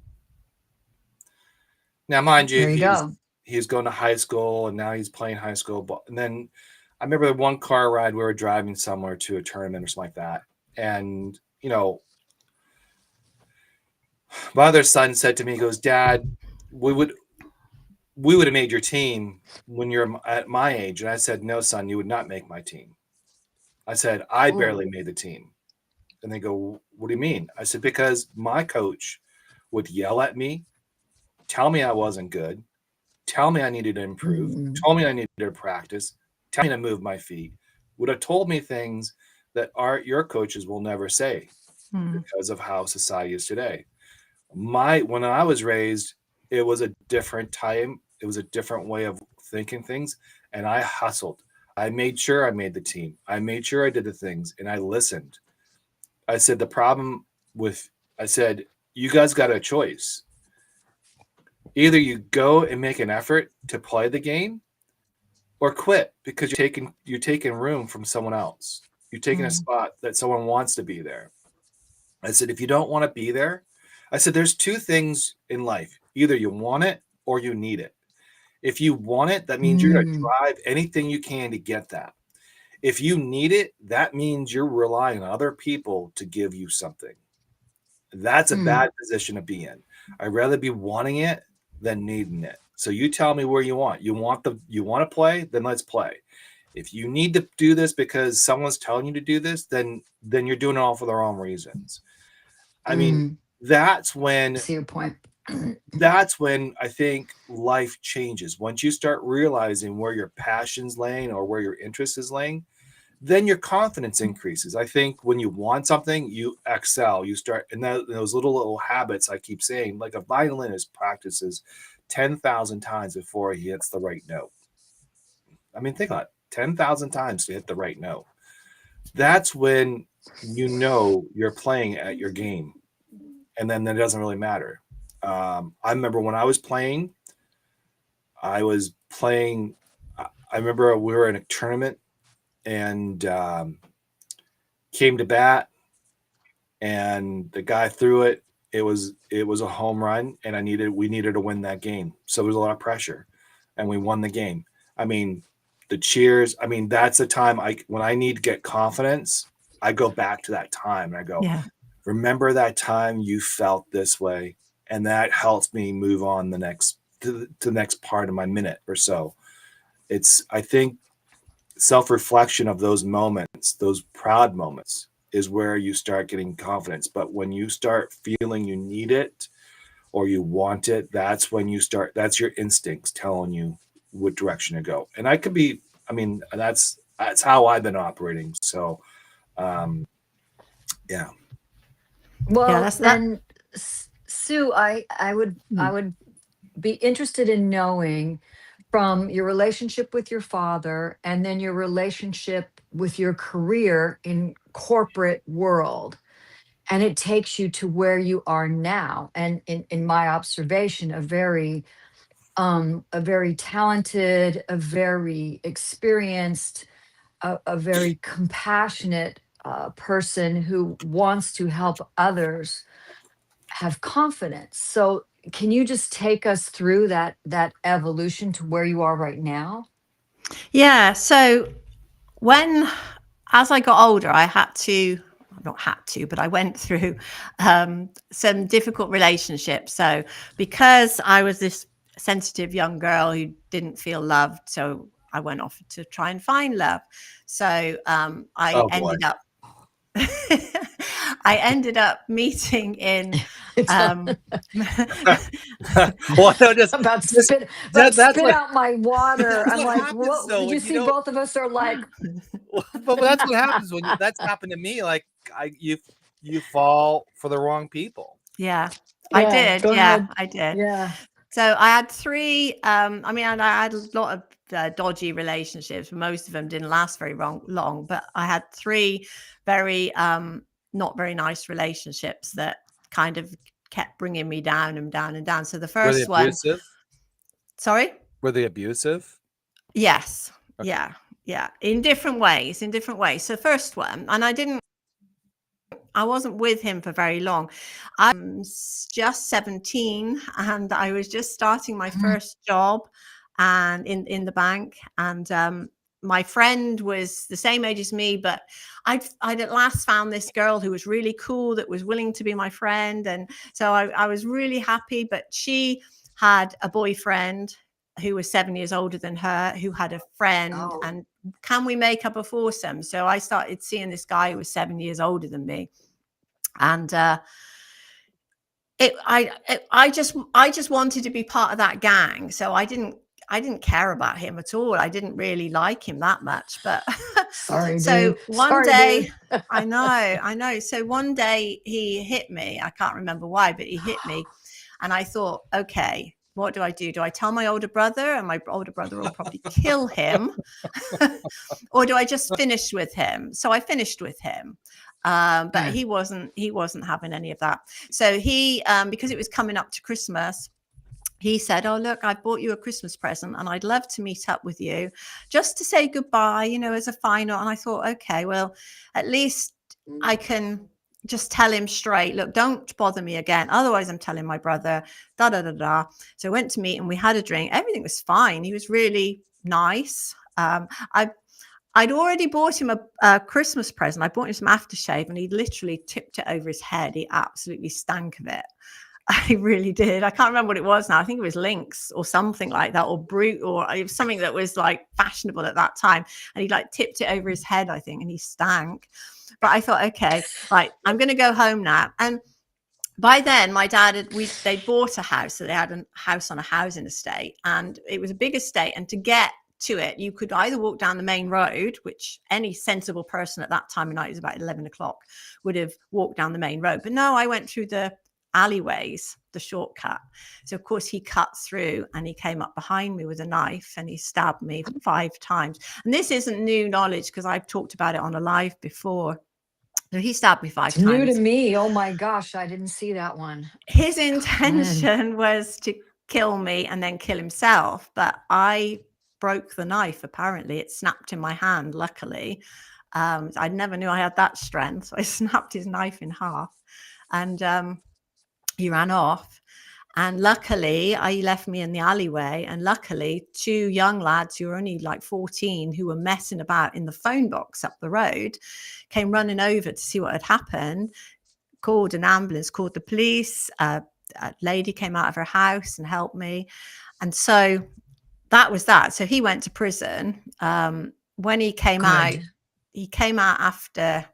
Now, mind you, There you go. he was going to high school, and now he's playing high school ball. And then I remember the one car ride, we were driving somewhere to a tournament or something like that. And, my other son said to me, he goes, "Dad, we would have made your team when you're at my age." And I said, "No, son, you would not make my team." I said, "I barely made the team." And they go, "What do you mean?" I said, "Because my coach would yell at me tell me I wasn't good, tell me I needed to improve, told me I needed to practice, tell me to move my feet, would have told me things that your coaches will never say because of how society is today. When I was raised, it was a different time. It was a different way of thinking things. And I hustled. I made sure I made the team. I made sure I did the things, and I listened. I said, you guys got a choice. Either you go and make an effort to play the game or quit, because you're taking room from someone else. You're taking a spot that someone wants to be there. I said, if you don't want to be there, I said, there's two things in life. Either you want it or you need it. If you want it, that means you're going to drive anything you can to get that. If you need it, that means you're relying on other people to give you something. That's a bad position to be in. I'd rather be wanting it than needing it. So you tell me where you want. You want to play? Then let's play. If you need to do this because someone's telling you to do this, then you're doing it all for the wrong reasons. I mean, that's when. I see your point. That's when I think life changes. Once you start realizing where your passion's laying or where your interest is laying, then your confidence increases. I think when you want something, you excel. You start, and those little habits I keep saying, like a violinist practices 10,000 times before he hits the right note. I mean, think about it, 10,000 times to hit the right note. That's when you know you're playing at your game, and then it doesn't really matter. I remember when I was playing, I remember we were in a tournament and came to bat, and the guy threw it. It was a home run, and we needed to win that game. So there was a lot of pressure, and we won the game. I mean, the cheers. I mean, that's the time when I need to get confidence, I go back to that time and I go, remember that time you felt this way. And that helps me move on to the next part of my minute or so. I think self-reflection of those moments, those proud moments, is where you start getting confidence. But when you start feeling you need it or you want it, that's your instincts telling you what direction to go. And that's how I've been operating. So, yeah. Well, then, Sue, I would be interested in knowing, from your relationship with your father and then your relationship with your career in corporate world, and it takes you to where you are now. And in my observation, a very talented, a very experienced, a very compassionate person who wants to help others have confidence. So can you just take us through that evolution to where you are right now? Yeah. So as I got older, I went through some difficult relationships. So because I was this sensitive young girl who didn't feel loved, so I went off to try and find love. So I ended up meeting in Well, no, about spit out my water. I'm like, what? Did you see both of us are like? But that's what happens when that's happened to me. Like you fall for the wrong people. Yeah, I did. Ahead. I did. Yeah. So I had three. I had a lot of dodgy relationships. Most of them didn't last very long. But I had three very not very nice relationships that kind of kept bringing me down and down and down. So the first one. Abusive? Sorry? Were they abusive? Yes. Okay. Yeah. In different ways. So first one, and I wasn't with him for very long. I was just 17 and I was just starting my first job and in the bank. And my friend was the same age as me, but I'd at last found this girl who was really cool, that was willing to be my friend. And so I was really happy, but she had a boyfriend who was 7 years older than her, who had a friend. Oh. And can we make up a foursome? So I started seeing this guy who was 7 years older than me. And I just wanted to be part of that gang. So I didn't care about him at all. I didn't really like him that much. But Sorry, so dude. one Sorry, day, dude. I know. So one day he hit me. I can't remember why, but he hit me. And I thought, okay, what do? Do I tell my older brother? And my older brother will probably kill him. Or do I just finish with him? So I finished with him. But he wasn't having any of that. So he, because it was coming up to Christmas, he said, oh, look, I bought you a Christmas present and I'd love to meet up with you just to say goodbye, as a final. And I thought, okay, well, at least I can just tell him straight, look, don't bother me again. Otherwise, I'm telling my brother, da, da, da, da. So I went to meet him. We had a drink. Everything was fine. He was really nice. I'd already bought him a Christmas present. I bought him some aftershave and he literally tipped it over his head. He absolutely stank of it. I really did. I can't remember what it was now. I think it was Lynx or something like that, or Brute, or it was something that was like fashionable at that time. And he like tipped it over his head, I think, and he stank. But I thought, okay, right, I'm going to go home now. And by then, my dad they bought a house. So they had a house on a housing estate, and it was a big estate. And to get to it, you could either walk down the main road, which any sensible person at that time of night, it was about 11 o'clock, would have walked down the main road. But no, I went through the alleyways, the shortcut. So of course he cut through and he came up behind me with a knife and he stabbed me 5 times. And this isn't new knowledge because I've talked about it on a live before. So he stabbed me 5 times. New to me. Oh my gosh, I didn't see that one. His intention was to kill me and then kill himself, but I broke the knife. Apparently it snapped in my hand, luckily. I never knew I had that strength. So I snapped his knife in half and he ran off. And luckily, he left me in the alleyway. And luckily, 2 young lads who were only like 14, who were messing about in the phone box up the road, came running over to see what had happened, called an ambulance, called the police. A lady came out of her house and helped me. And so that was that. So he went to prison. When he came out after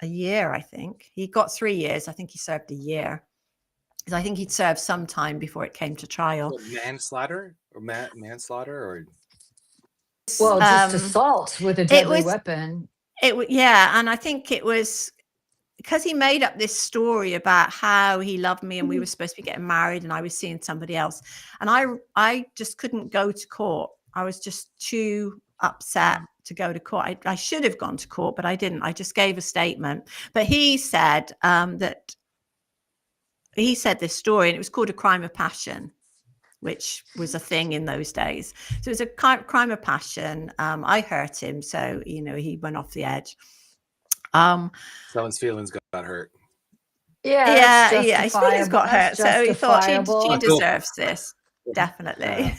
a year, I think. He got 3 years. I think he served a year. Because I think he'd served some time before it came to trial. Manslaughter or manslaughter or well, just assault with a deadly weapon. Yeah, and I think it was because he made up this story about how he loved me and we were supposed to be getting married and I was seeing somebody else. And I just couldn't go to court. I was just too upset to go to court. I should have gone to court, but I didn't. I just gave a statement. But he said that he said this story, and it was called a crime of passion, which was a thing in those days. So it was a crime of passion. I hurt him, so he went off the edge. Someone's feelings got hurt. Yeah, his feelings got hurt. So he thought she deserves this, definitely.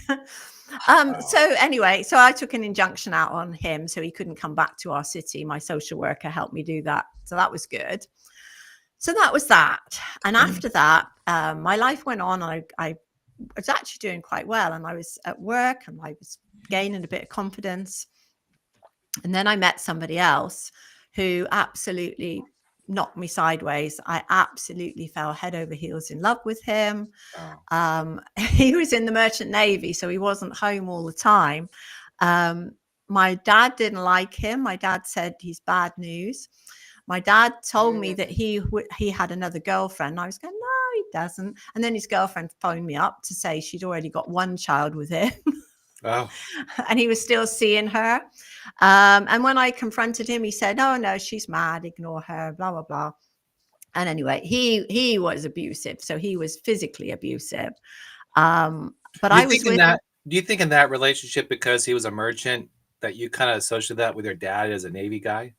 So anyway, so I took an injunction out on him, so he couldn't come back to our city. My social worker helped me do that, so that was good. So that was that. And after that, my life went on. I was actually doing quite well, and I was at work and I was gaining a bit of confidence. And then I met somebody else who absolutely knocked me sideways. I absolutely fell head over heels in love with him. Wow. He was in the Merchant Navy, so he wasn't home all the time. My dad didn't like him. My dad said he's bad news. My dad told me that he had another girlfriend. I was going, no, he doesn't. And then his girlfriend phoned me up to say she'd already got 1 child with him. Oh. And he was still seeing her. And when I confronted him, he said, oh, no, she's mad. Ignore her, blah, blah, blah. And anyway, he was abusive. So he was physically abusive. But I was with him. Do you think in that relationship, because he was a merchant, that you kind of associate that with your dad as a Navy guy?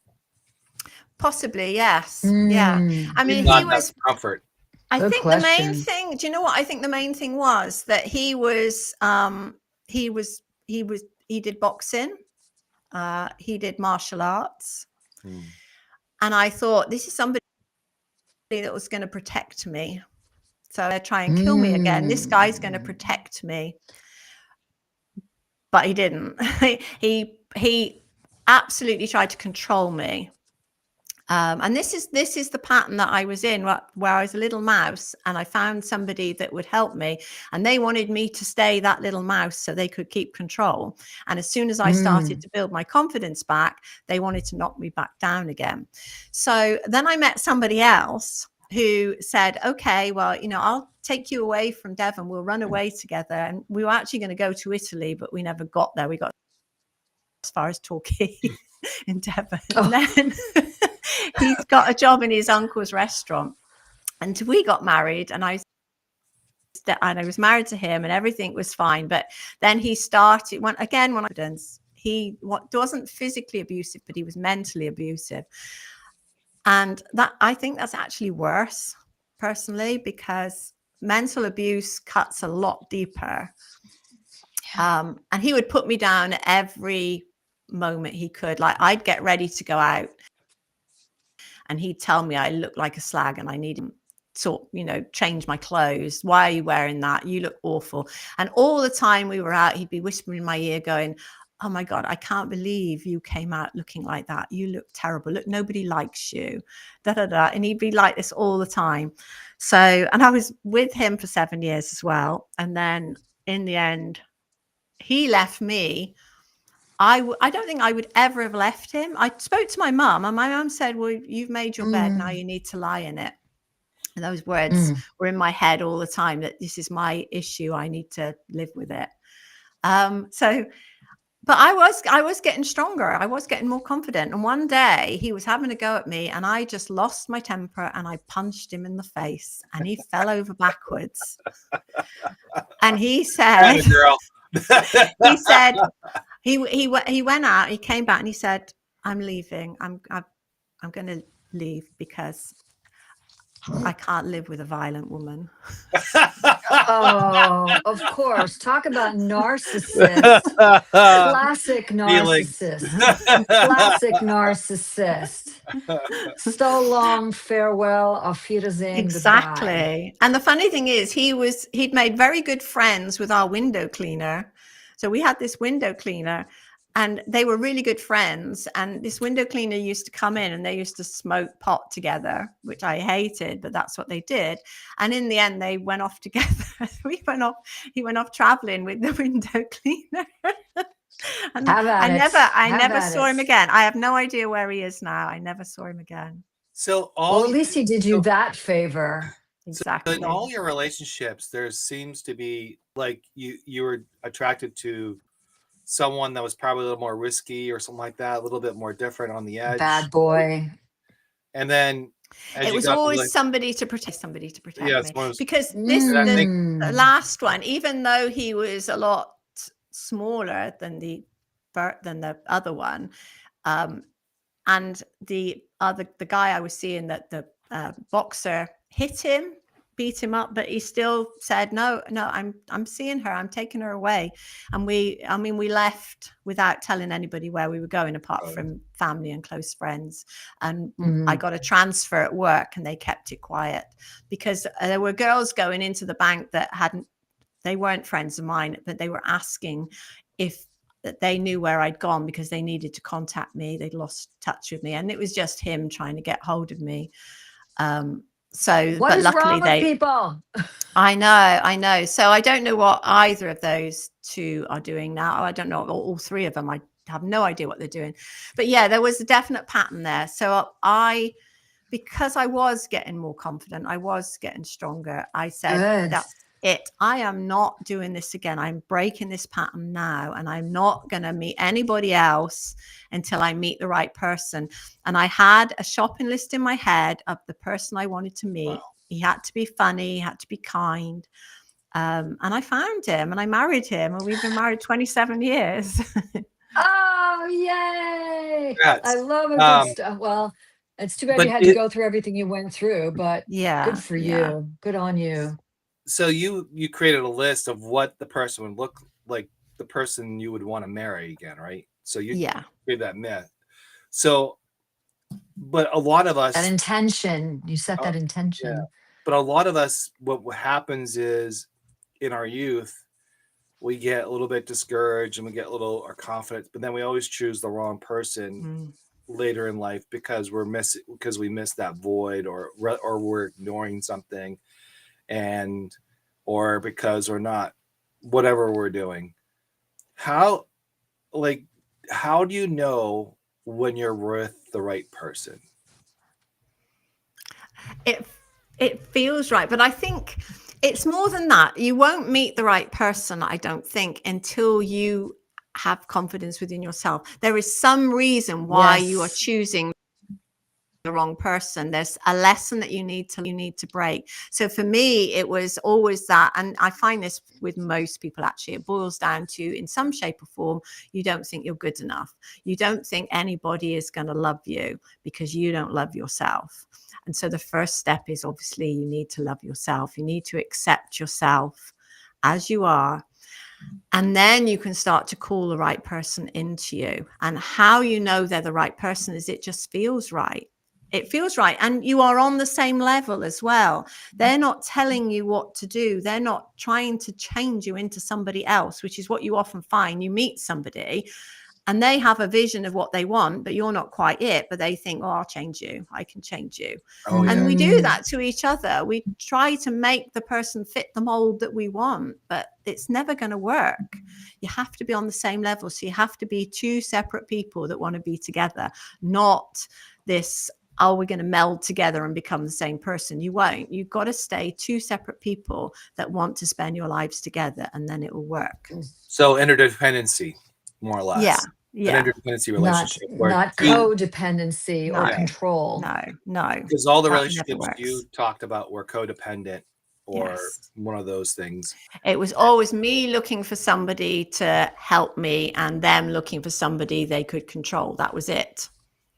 Possibly, yes. Yeah. I mean, he was comfort. I think the main thing, do you know what I think the main thing was? That he did boxing. He did martial arts. And I thought, this is somebody that was going to protect me. So they're trying to kill me again. This guy's going to protect me. But he didn't. He absolutely tried to control me. And this is the pattern that I was in, where I was a little mouse, and I found somebody that would help me, and they wanted me to stay that little mouse so they could keep control. And as soon as I started to build my confidence back, they wanted to knock me back down again. So then I met somebody else who said, okay, well, I'll take you away from Devon. We'll run away together. And we were actually going to go to Italy, but we never got there. We got as far as Torquay in Devon. And then he's got a job in his uncle's restaurant. And we got married, and I was married to him, and everything was fine. But then he started, when he wasn't physically abusive, but he was mentally abusive. And I think that's actually worse, personally, because mental abuse cuts a lot deeper. And he would put me down every moment he could. Like, I'd get ready to go out, and he'd tell me I look like a slag and I need to change my clothes. Why are you wearing that? You look awful. And all the time we were out, he'd be whispering in my ear going, oh my God, I can't believe you came out looking like that. You look terrible. Look, nobody likes you. And he'd be like this all the time. So, and I was with him for 7 years as well. And then in the end, he left me. I don't think I would ever have left him. I spoke to my mum, and my mum said, well, you've made your bed. Now you need to lie in it. And those words were in my head all the time, that this is my issue. I need to live with it. But I was getting stronger. I was getting more confident. And one day he was having a go at me, and I just lost my temper, and I punched him in the face, and he fell over backwards. And he said, he said, he went out, he came back, and he said, I'm leaving. I'm going to leave because I can't live with a violent woman. Oh, of course. Talk about narcissist. Classic narcissist. Classic narcissist. So long, farewell, auf Wiedersehen, Exactly. goodbye. And the funny thing is, he'd made very good friends with our window cleaner. So we had this window cleaner, and they were really good friends. And this window cleaner used to come in, and they used to smoke pot together, which I hated, but that's what they did. And in the end, they went off together. He went off traveling with the window cleaner. And I never saw him again. I have no idea where he is now. I never saw him again. So at least he did you that favor. Exactly. So in all your relationships, there seems to be, like, you were attracted to someone that was probably a little more risky or something like that, a little bit more different on the edge. Bad boy. And then it was always somebody to protect me. Because the last one, even though he was a lot smaller than the other one, and the guy I was seeing, that the boxer hit him, beat him up, but he still said, no, I'm seeing her, I'm taking her away. And we left without telling anybody where we were going, apart from family and close friends. And I got a transfer at work, and they kept it quiet, because there were girls going into the bank that they weren't friends of mine, but they were asking if they knew where I'd gone, because they needed to contact me. They'd lost touch with me, and it was just him trying to get hold of me. But luckily people? I know. So I don't know what either of those two are doing now. I don't know all three of them. I have no idea what they're doing. But yeah, there was a definite pattern there. So because I was getting more confident, I was getting stronger, I said, that's it. I am not doing this again. I'm breaking this pattern now, and I'm not going to meet anybody else until I meet the right person. And I had a shopping list in my head of the person I wanted to meet. Wow. He had to be funny, he had to be kind. And I found him, and I married him, and we've been married 27 years. Oh, yay. I love it. Good stuff. Well, it's too bad you had to go through everything you went through, but good for you. Good on you. So you created a list of what the person would look like, the person you would want to marry again, right? So you created that myth. So, but a lot of us, that intention, you set that intention. Yeah. But a lot of us, what happens is, in our youth, we get a little bit discouraged, and we get our confidence, but then we always choose the wrong person. later in life because we miss that void, or we're ignoring something, or because we're not, whatever we're doing. How do you know when you're with the right person? It feels right, but I think it's more than that. You won't meet the right person, I don't think, until you have confidence within yourself. There is some reason why you are Yes. choosing the wrong person. There's a lesson that you need to break. So for me, it was always that, and I find this with most people, actually, it boils down to, in some shape or form, you don't think you're good enough. You don't think anybody is going to love you because you don't love yourself. And so the first step is, obviously, you need to love yourself. You need to accept yourself as you are. And then you can start to call the right person into you. And how you know they're the right person is it just feels right. It feels right. And you are on the same level as well. They're not telling you what to do. They're not trying to change you into somebody else, which is what you often find. You meet somebody and they have a vision of what they want, but you're not quite it. But they think, oh, I'll change you. I can change you. Oh, yeah. And we do that to each other. We try to make the person fit the mold that we want, but it's never going to work. You have to be on the same level. So you have to be two separate people that want to be together, not this, oh, we're going to meld together and become the same person. You won't. You've got to stay two separate people that want to spend your lives together, and then it will work. So interdependency, more or less. Yeah. An interdependency relationship. Not codependency or No. control. No. Because all the That never relationships works. you talked about were codependent, or Yes. one of those things. It was always me looking for somebody to help me and them looking for somebody they could control. That was it.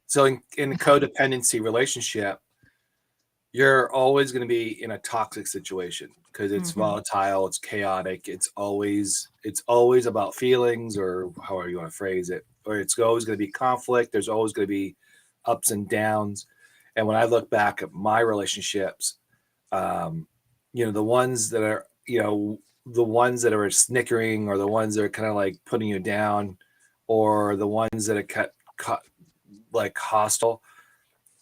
So in a codependency relationship, you're always going to be in a toxic situation because it's volatile, it's chaotic, it's always about feelings, or however you want to phrase it, or it's always going to be conflict. There's always going to be ups and downs. And when I look back at my relationships, the ones that are, the ones that are snickering, or the ones that are kind of like putting you down, or the ones that are like hostile,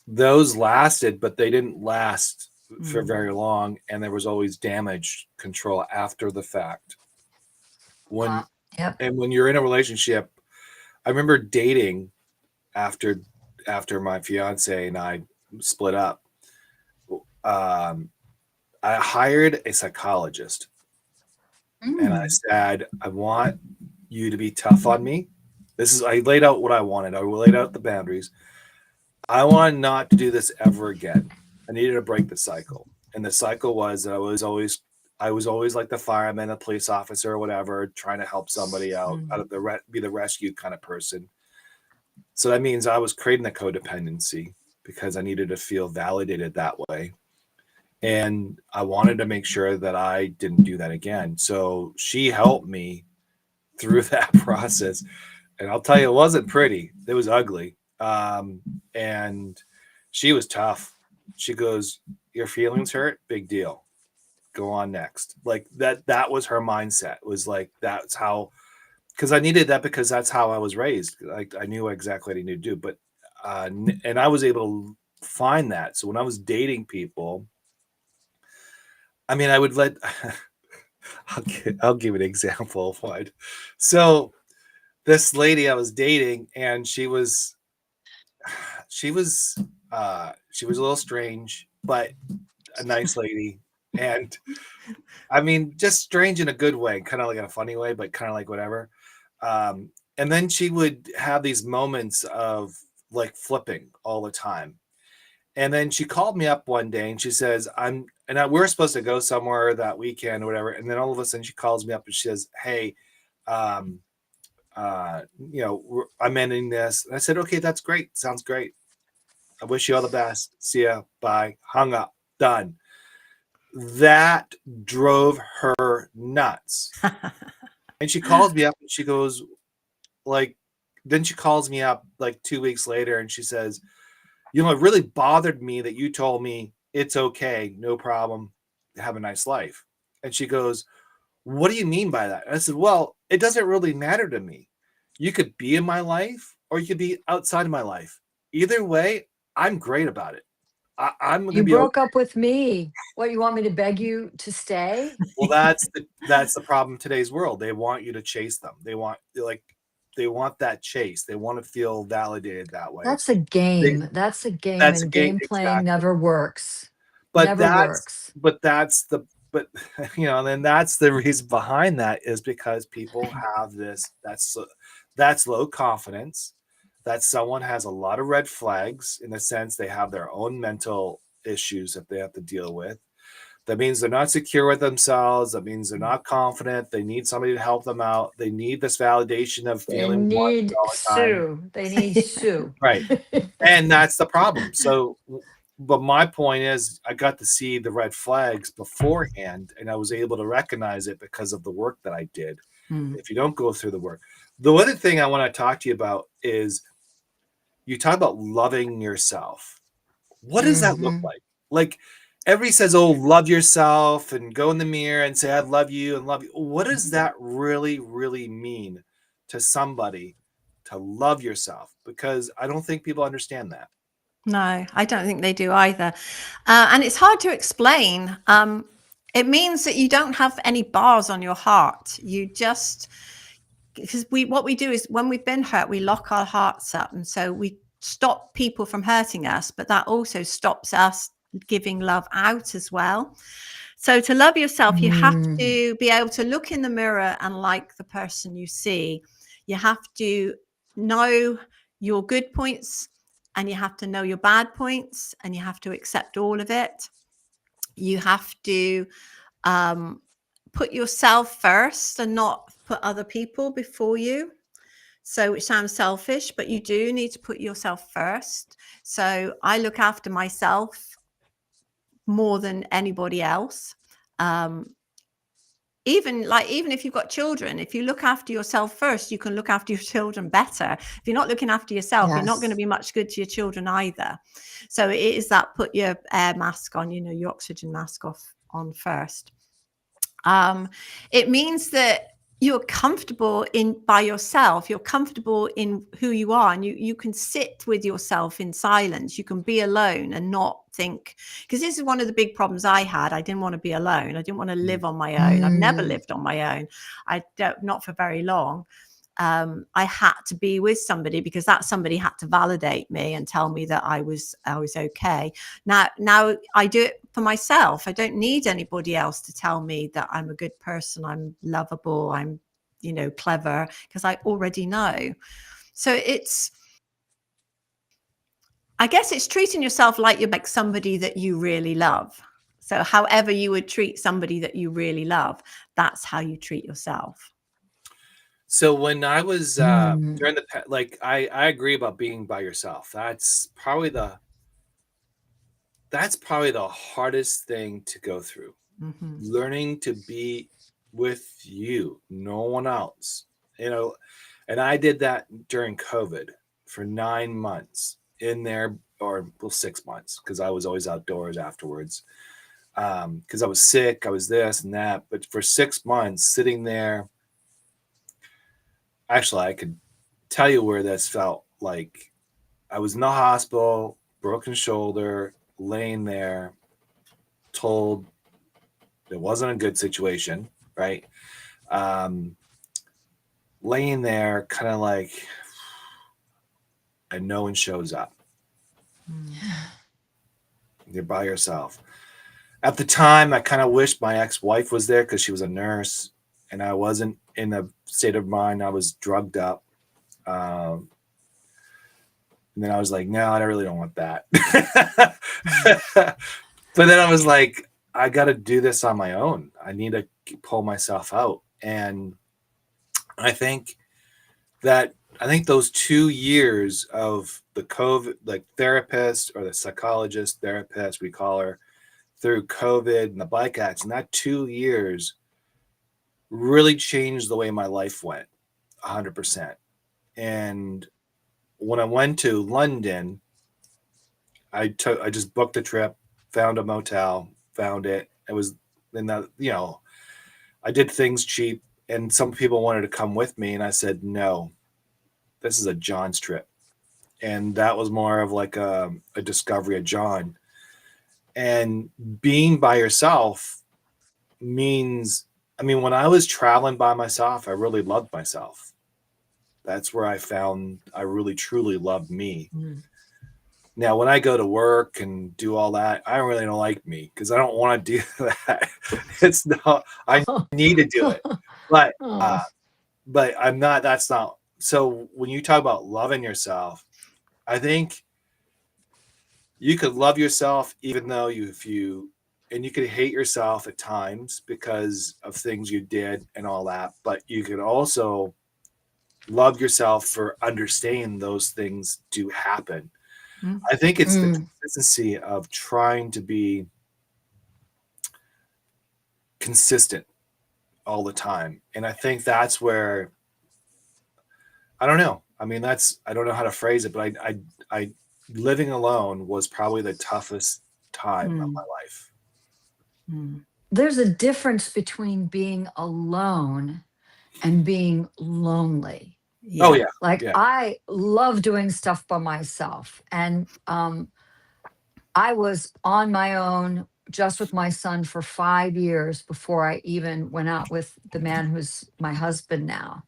those lasted, but they didn't last for very long. And there was always damage control after the fact. And when you're in a relationship, I remember dating after my fiance and I split up. I hired a psychologist, and I said, I want you to be tough on me. I laid out what I wanted. I laid out the boundaries. I want not to do this ever again. I needed to break the cycle. And the cycle was that I was always like the fireman, the police officer, or whatever, trying to help somebody out of be the rescue kind of person. So that means I was creating a codependency because I needed to feel validated that way. And I wanted to make sure that I didn't do that again. So she helped me through that process. And I'll tell you, it wasn't pretty. It was ugly. And she was tough. She goes, your feelings hurt? Big deal. Go on next. Like that was her mindset. It was like, that's how, because I needed that, because that's how I was raised. Like I knew exactly what I needed to do, but, and I was able to find that. So when I was dating people, I mean, I would I'll give an example of one. So this lady I was dating, and she was a little strange, but a nice lady. And I mean, just strange in a good way, kind of like in a funny way, but kind of like whatever. And then she would have these moments of like flipping all the time. And then she called me up one day and she says, we're supposed to go somewhere that weekend or whatever. And then all of a sudden she calls me up and she says, hey, I'm ending this. And I said, okay, that's great. Sounds great. I wish you all the best. See ya. Bye. Hung up. Done. That drove her nuts. And she calls me up and she goes, then she calls me up like 2 weeks later and she says, it really bothered me that you told me it's okay, no problem, have a nice life. And she goes, what do you mean by that? And I said, well, it doesn't really matter to me. You could be in my life or you could be outside of my life. either way, I'm great about it. I'm going to You be okay. broke up with me. What, you want me to beg you to stay? Well, that's the problem in today's world. They want you to chase them. They want that chase. They want to feel validated that way. That's a They, game. That's a game, that's a and game, game playing exactly. never works. But Never works. but then that's the reason behind that is because people have that's low confidence. That someone has a lot of red flags in the sense they have their own mental issues that they have to deal with. That means they're not secure with themselves. That means they're not confident. They need somebody to help them out. They need this validation of They feeling wanted need all the time. Sue. They need Sue. Right. And that's the problem. So, but my point is, I got to see the red flags beforehand, and I was able to recognize it because of the work that I did. If you don't go through the work, the other thing I want to talk to you about is you talk about loving yourself. What does that look like? Like, everybody says, oh, love yourself and go in the mirror and say, I love you and love you. What does that really, really mean to somebody to love yourself? Because I don't think people understand that. No, I don't think they do either. And it's hard to explain. It means that you don't have any bars on your heart. You just, because what we do is when we've been hurt, we lock our hearts up. And so we stop people from hurting us, but that also stops us giving love out as well. So to love yourself, you have to be able to look in the mirror and like the person you see. You have to know your good points, and you have to know your bad points, and you have to accept all of it. You have to put yourself first and not put other people before you. So it sounds selfish, but you do need to put yourself first. So I look after myself more than anybody else. Even if you've got children, if you look after yourself first, you can look after your children better. If you're not looking after yourself, you're not going to be much good to your children either. So it is that put your air mask on, your oxygen mask on first. It means that you're comfortable by yourself. You're comfortable in who you are, and you can sit with yourself in silence. You can be alone and not think, because this is one of the big problems I had. I didn't want to be alone. I didn't want to live on my own. I've never lived on my own. Not for very long. I had to be with somebody because that somebody had to validate me and tell me that I was okay. Now I do it for myself. I don't need anybody else to tell me that I'm a good person, I'm lovable, I'm clever, because I already know. So I guess it's treating yourself like you're like somebody that you really love. So however you would treat somebody that you really love, that's how you treat yourself. So when I was during I agree about being by yourself. That's probably the hardest thing to go through. Learning to be with you, no one else. And I did that during COVID for 9 months in there, or 6 months, because I was always outdoors afterwards. Because I was sick, I was this and that. But for 6 months sitting there, actually, I could tell you where this felt like. I was in the hospital, broken shoulder, laying there, told it wasn't a good situation, right? Laying there, kind of like, and no one shows up. You're by yourself. At the time, I kind of wished my ex-wife was there because she was a nurse, and I wasn't in a state of mind. I was drugged up. And then I was like, no, I really don't want that. But then I was like, I got to do this on my own. I need to pull myself out. And I think those 2 years of the COVID, like therapist or the psychologist, therapist, we call her, through COVID and the bike accident, that 2 years really changed the way my life went 100%. And when I went to London, I just booked a trip, found a motel, found it. It was in the, I did things cheap, and some people wanted to come with me, and I said, no, this is a John's trip. And that was more of like a discovery of John. And being by yourself means, I mean, when I was traveling by myself, I really loved myself. That's where I found I really truly loved me. Now, when I go to work and do all that, I really don't like me because I don't want to do that. It's not, I need to do it, but I'm not, that's not. So when you talk about loving yourself, I think you could love yourself even though and you could hate yourself at times because of things you did and all that, but you could also love yourself for understanding those things do happen. I think it's the consistency of trying to be consistent all the time. And I think that's where, I don't know. I mean, I don't know how to phrase it, but I living alone was probably the toughest time of my life. There's a difference between being alone and being lonely. Oh yeah. Like yeah. I love doing stuff by myself. And I was on my own just with my son for 5 years before I even went out with the man who's my husband now.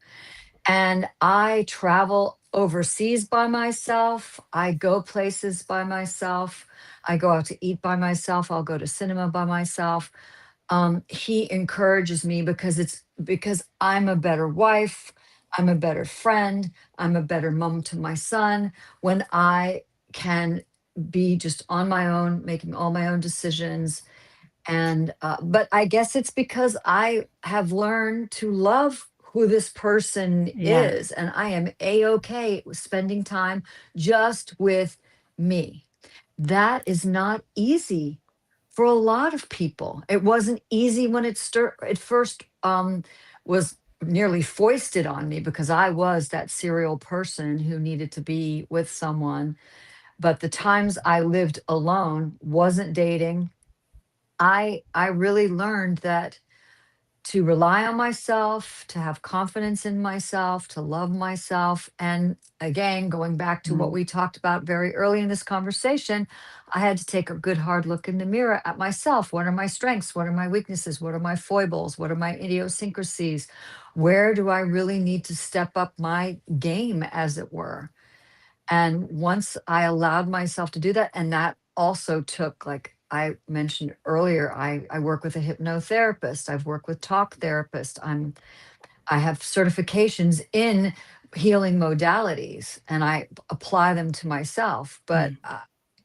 And I travel overseas by myself. I go places by myself. I go out to eat by myself. I'll go to cinema by myself. He encourages me because I'm a better wife. I'm a better friend. I'm a better mom to my son when I can be just on my own, making all my own decisions. And but I guess it's because I have learned to love who this person is, and I am a-okay with spending time just with me. That is not easy for a lot of people. It wasn't easy when it first was nearly foisted on me because I was that serial person who needed to be with someone. But the times I lived alone, wasn't dating, I really learned that to rely on myself, to have confidence in myself, to love myself. And again, going back to what we talked about very early in this conversation, I had to take a good hard look in the mirror at myself. What are my strengths? What are my weaknesses? What are my foibles? What are my idiosyncrasies? Where do I really need to step up my game, as it were? And once I allowed myself to do that, and that also took, like I mentioned earlier, I work with a hypnotherapist. I've worked with talk therapists. I have certifications in healing modalities, and I apply them to myself. But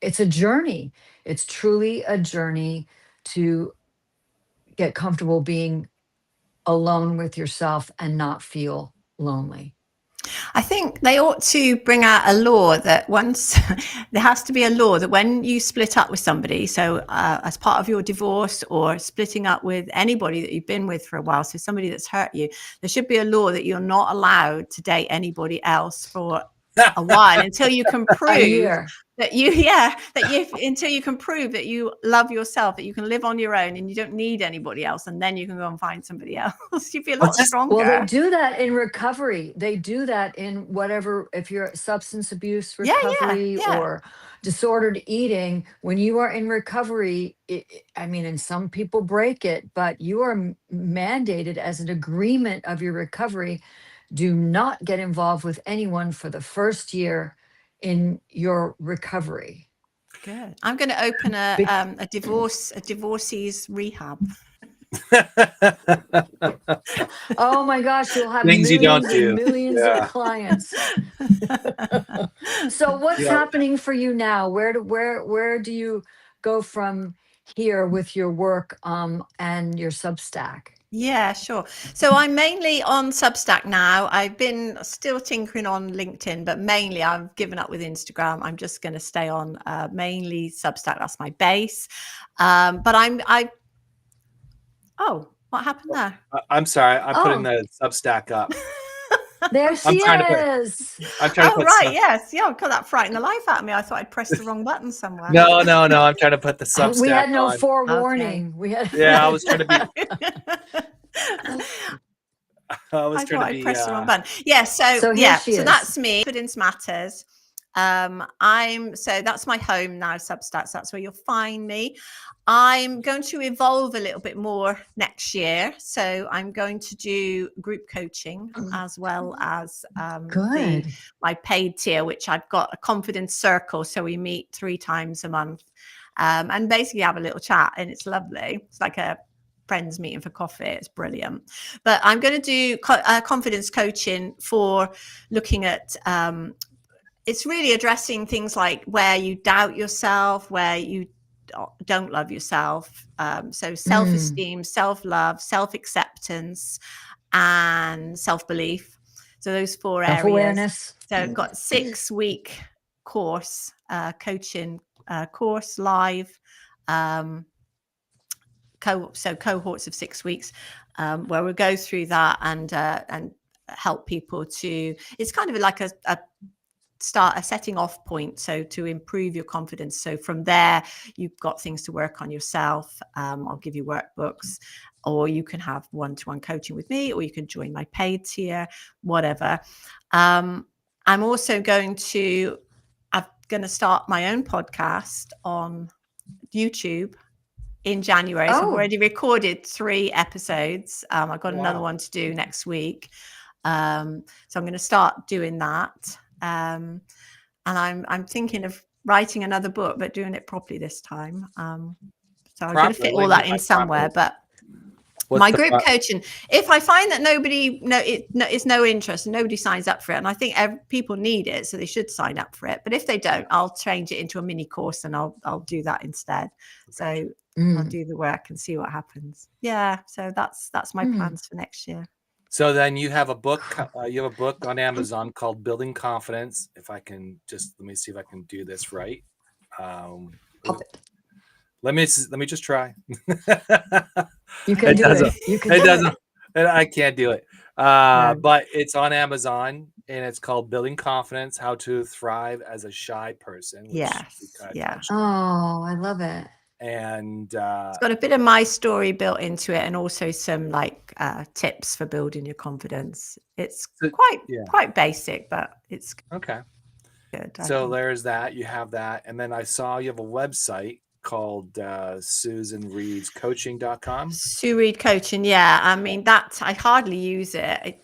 it's a journey. It's truly a journey to get comfortable being alone with yourself and not feel lonely. I think they ought to bring out a law that once there has to be a law that when you split up with somebody, so as part of your divorce or splitting up with anybody that you've been with for a while, so somebody that's hurt you, there should be a law that you're not allowed to date anybody else for a while until you can prove that until you can prove that you love yourself, that you can live on your own and you don't need anybody else, and then you can go and find somebody else. You'd be a lot stronger. Well, they do that in recovery. They do that in whatever, if you're substance abuse recovery or disordered eating, when you are in recovery, I mean, and some people break it, but you are mandated as an agreement of your recovery. Do not get involved with anyone for the first year in your recovery. Good. I'm going to open a divorcees rehab. Oh my gosh, you'll have Things millions you don't do. and millions of clients. So what's happening for you now? Where do you go from here with your work and your Substack? Yeah, sure. So I'm mainly on Substack now. I've been still tinkering on LinkedIn, but mainly I've given up with Instagram. I'm just going to stay on mainly Substack. That's my base. What happened there? I'm sorry. I'm putting the Substack up. There she is. I'm trying to put yes. Yeah, God, that frightened the life out of me. I thought I'd pressed the wrong button somewhere. No. I'm trying to put the Substack We had no on. forewarning. Okay. I was trying to be. I thought I'd pressed the wrong button. Yeah, so that's me. Confidence matters. So that's my home now, Substack. So that's where you'll find me. I'm going to evolve a little bit more next year. So I'm going to do group coaching as well as my paid tier, which I've got a confidence circle. So we meet 3 times a month and basically have a little chat, and it's lovely. It's like a friends meeting for coffee. It's brilliant. But I'm going to do confidence coaching for looking at it's really addressing things like where you doubt yourself, where you don't love yourself. So self-esteem, self-love, self-acceptance, and self-belief. So those 4 areas. Self-awareness. So I've got 6-week course, coaching course live. So cohorts of 6 weeks where we'll go through that and help people to, it's kind of like a start a setting off point, so to improve your confidence. So from there you've got things to work on yourself. I'll give you workbooks, or you can have one-to-one coaching with me, or you can join my paid tier, whatever. I'm also going to start my own podcast on YouTube in January. So I've already recorded 3 episodes. I've got another one to do next week. So I'm going to start doing that. And I'm thinking of writing another book, but doing it properly this time. So I'm going to fit all that in somewhere. But my group coaching, if I find that it's no interest and nobody signs up for it, and I think people need it, so they should sign up for it. But if they don't, I'll change it into a mini course and I'll do that instead. So I'll do the work and see what happens. Yeah. So that's my plans for next year. So then you have a book. You have a book on Amazon called Building Confidence. If I can just let me see if I can do this right. Let me just try. You can do it. You can. It doesn't. I can't do it. But it's on Amazon, and it's called Building Confidence: How to Thrive as a Shy Person. Yes. Yeah. Oh, I love it. And it's got a bit of my story built into it, and also some like tips for building your confidence. It's quite basic, but it's okay. Good. So there's that. You have that, and then I saw you have a website called SusanReid'sCoaching.com. Sue Reid Coaching. Yeah. I mean, that I hardly use it. I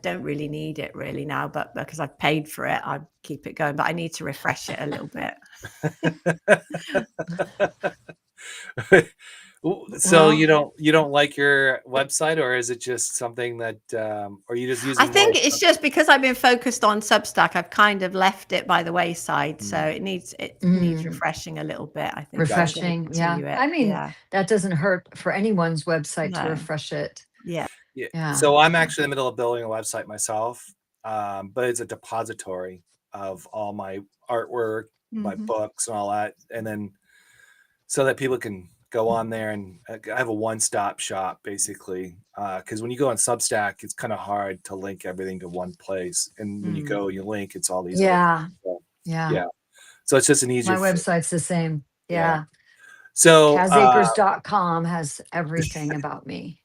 don't really need it really now, but because I've paid for it, I keep it going, but I need to refresh it a little bit. So you don't like your website, or is it just something that or you just using? I think it's just because I've been focused on Substack, I've kind of left it by the wayside. So it needs refreshing a little bit, I think. Refreshing, yeah. I mean, that doesn't hurt for anyone's website to refresh it. Yeah. So I'm actually in the middle of building a website myself, but it's a depository of all my artwork, my books, and all that, and then so that people can go on there, and I have a one-stop shop basically, because when you go on Substack, it's kind of hard to link everything to one place, and when you link, it's all these yeah. So it's just an easier. My website's the same. Yeah. So KazAkers.com has everything about me.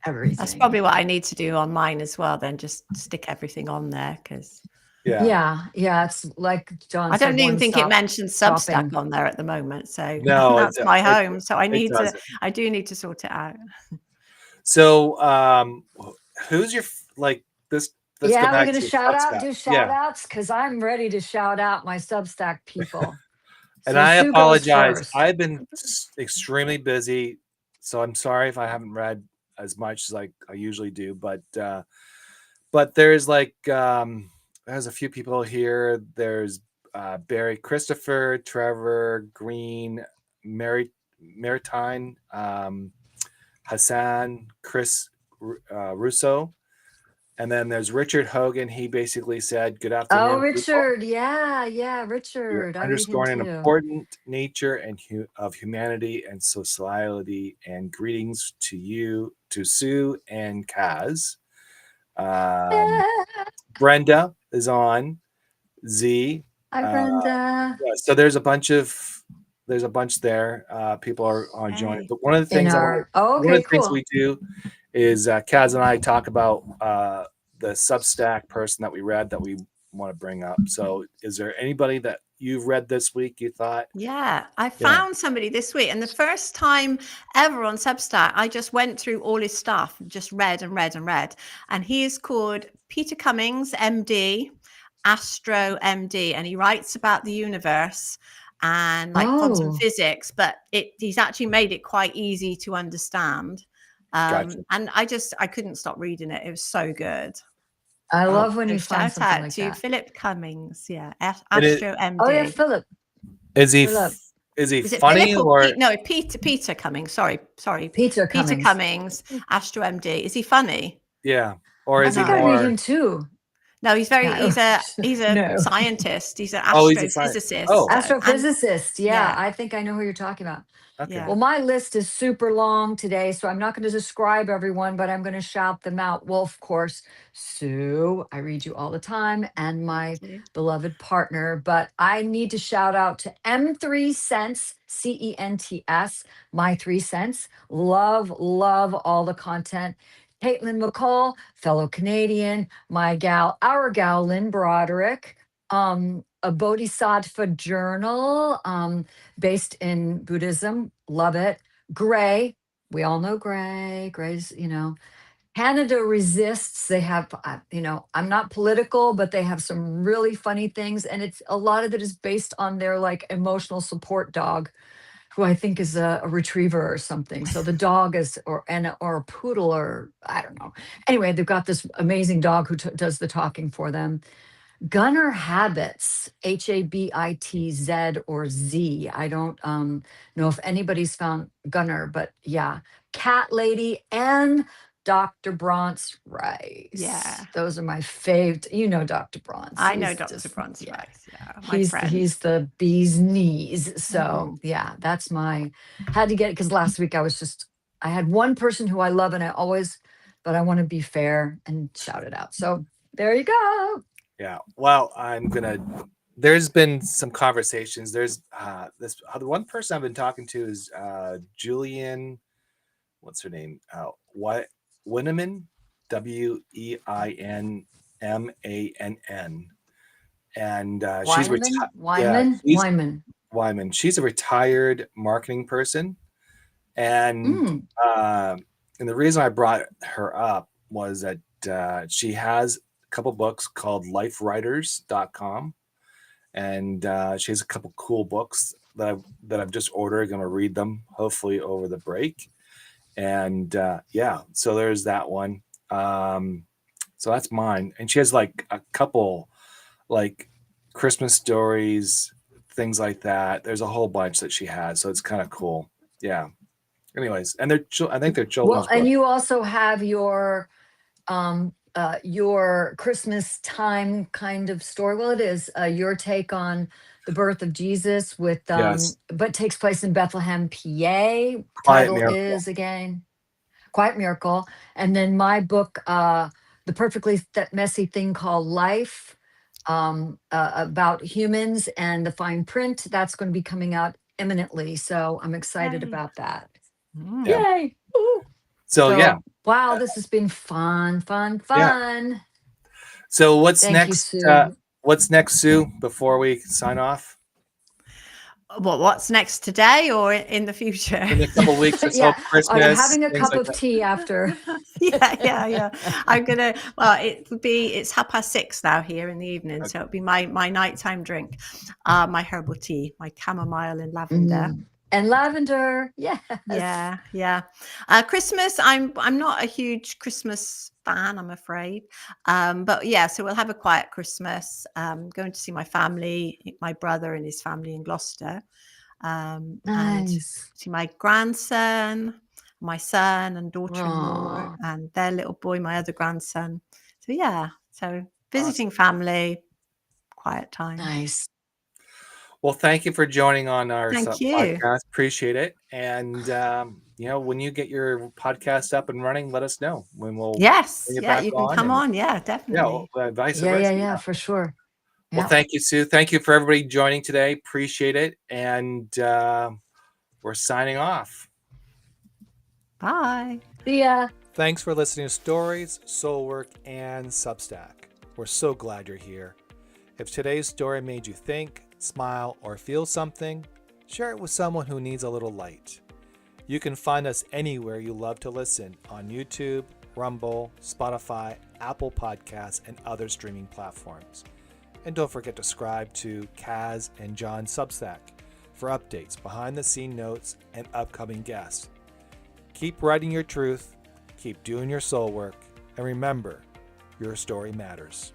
Everything. That's probably what I need to do on mine as well. Then just stick everything on there because. Yeah. It's like John. I don't even think it mentions Substack on there at the moment. So no, that's my home. So I do need to sort it out. So who's your this? We're going to do shout outs because I'm ready to shout out my Substack people. And I apologize. I've been extremely busy, so I'm sorry if I haven't read as much as I usually do. But there's there's a few people here. There's Barry Christopher, Trevor Green, Maritime, Hassan, Chris Russo. And then there's Richard Hogan. He basically said, "Good afternoon." Oh, Richard. People. Yeah, Richard. Underscoring an important nature of humanity and society, and greetings to you, to Sue and Kaz. Brenda is on. Z. Hi, Brenda. So there's a bunch there. People are on joining. But one of the things things we do is Kaz and I talk about the Substack person that we read that we want to bring up. So is there anybody that you've read this week you thought? Yeah, I found somebody this week, and the first time ever on Substack, I just went through all his stuff, just read and read and read. And he is called Peter Cummings, MD, Astro MD, and he writes about the universe and like quantum physics, but he's actually made it quite easy to understand. Gotcha. And I couldn't stop reading it. It was so good. I love when So you find shout something out like to that. Philip Cummings, Astro MD. Oh yeah, Philip. Is he Philip. is he Is it funny Philip or no, Peter Cummings. Sorry. Peter Peter Cummings, Astro MD. Is he funny? yeah, or I is he think I read more? him too. No, he's a No. scientist. He's an Oh, he's a scientist. astrophysicist. Oh. Astrophysicist. Yeah, yeah. I think I know who you're talking about. Okay. Yeah. Well, my list is super long today, so I'm not going to describe everyone, but I'm going to shout them out. Well, of course, Sue, I read you all the time, and my beloved partner, but I need to shout out to M3 Cents, CENTS, my 3 cents. Love all the content. Caitlin McCall, fellow Canadian, my gal, our gal, Lynn Broderick, a Bodhisattva journal, based in Buddhism. Love it. Gray, we all know Gray. Gray's, Canada Resists. They have, I'm not political, but they have some really funny things. And it's a lot of it is based on their like emotional support dog, who I think is a retriever or something. So the dog is, or a poodle, or I don't know. Anyway, they've got this amazing dog who does the talking for them. Gunner Habits, Habitz or Z. I don't know if anybody's found Gunner, but yeah. Cat Lady and Dr. Bronze Rice. Yeah. Those are my favorite. You know Dr. Bronze. I know Dr. Bronze Rice. Yeah. My friend. He's the bee's knees. So yeah, that's had to get it because last week I had one person who I love and but I want to be fair and shout it out. So there you go. Yeah. Well, there's been some conversations. There's the one person I've been talking to is Julian, what's her name? Winneman, Weinmann. And she's Weinmann. She's a retired marketing person. And the reason I brought her up was that she has couple books called lifewriters.com, and she has a couple cool books that I've just ordered. Going to read them hopefully over the break, and so there's that one. So that's mine, and she has like a couple like Christmas stories, things like that. There's a whole bunch that she has, so it's kind of cool. Yeah. Anyways, and I think they're children's Well, and books. you also have your Christmas time kind of story. Well, it is your take on the birth of Jesus with, but takes place in Bethlehem, PA. Quiet Title Miracle. is again, Quiet Miracle. And then my book, The Perfectly Messy Thing Called Life, about humans and the fine print. That's going to be coming out imminently. So I'm excited about that. Yeah. Yay. Ooh. So yeah. Wow, this has been fun. Yeah. So what's next? What's next, Sue, before we sign off? What's next today or in the future? In a couple of weeks or so, Christmas. I'm having a cup of tea after. Yeah. I'm gonna. Well, it's 6:30 now here in the evening, so it'll be my nighttime drink, my herbal tea, my chamomile and lavender. And lavender, yes. Yeah. Christmas, I'm not a huge Christmas fan, I'm afraid. But yeah, so we'll have a quiet Christmas. Going to see my family, my brother and his family in Gloucester. And see my grandson, my son and daughter-in-law, and their little boy, my other grandson. So yeah, visiting family, quiet time. Nice. Well, thank you for joining on our podcast. Appreciate it. And, when you get your podcast up and running, let us know when we'll. Yes. Yeah, you can come on. Yeah, definitely. Yeah, vice versa. Yeah, for sure. Well, thank you, Sue. Thank you for everybody joining today. Appreciate it. And we're signing off. Bye. See ya. Thanks for listening to Stories, Soulwork, and Substack. We're so glad you're here. If today's story made you think, smile, or feel something, share it with someone who needs a little light. You can find us anywhere you love to listen on YouTube, Rumble, Spotify, Apple Podcasts, and other streaming platforms. And don't forget to subscribe to Kaz and John Substack for updates, behind-the-scene notes, and upcoming guests. Keep writing your truth, keep doing your soul work, and remember, your story matters.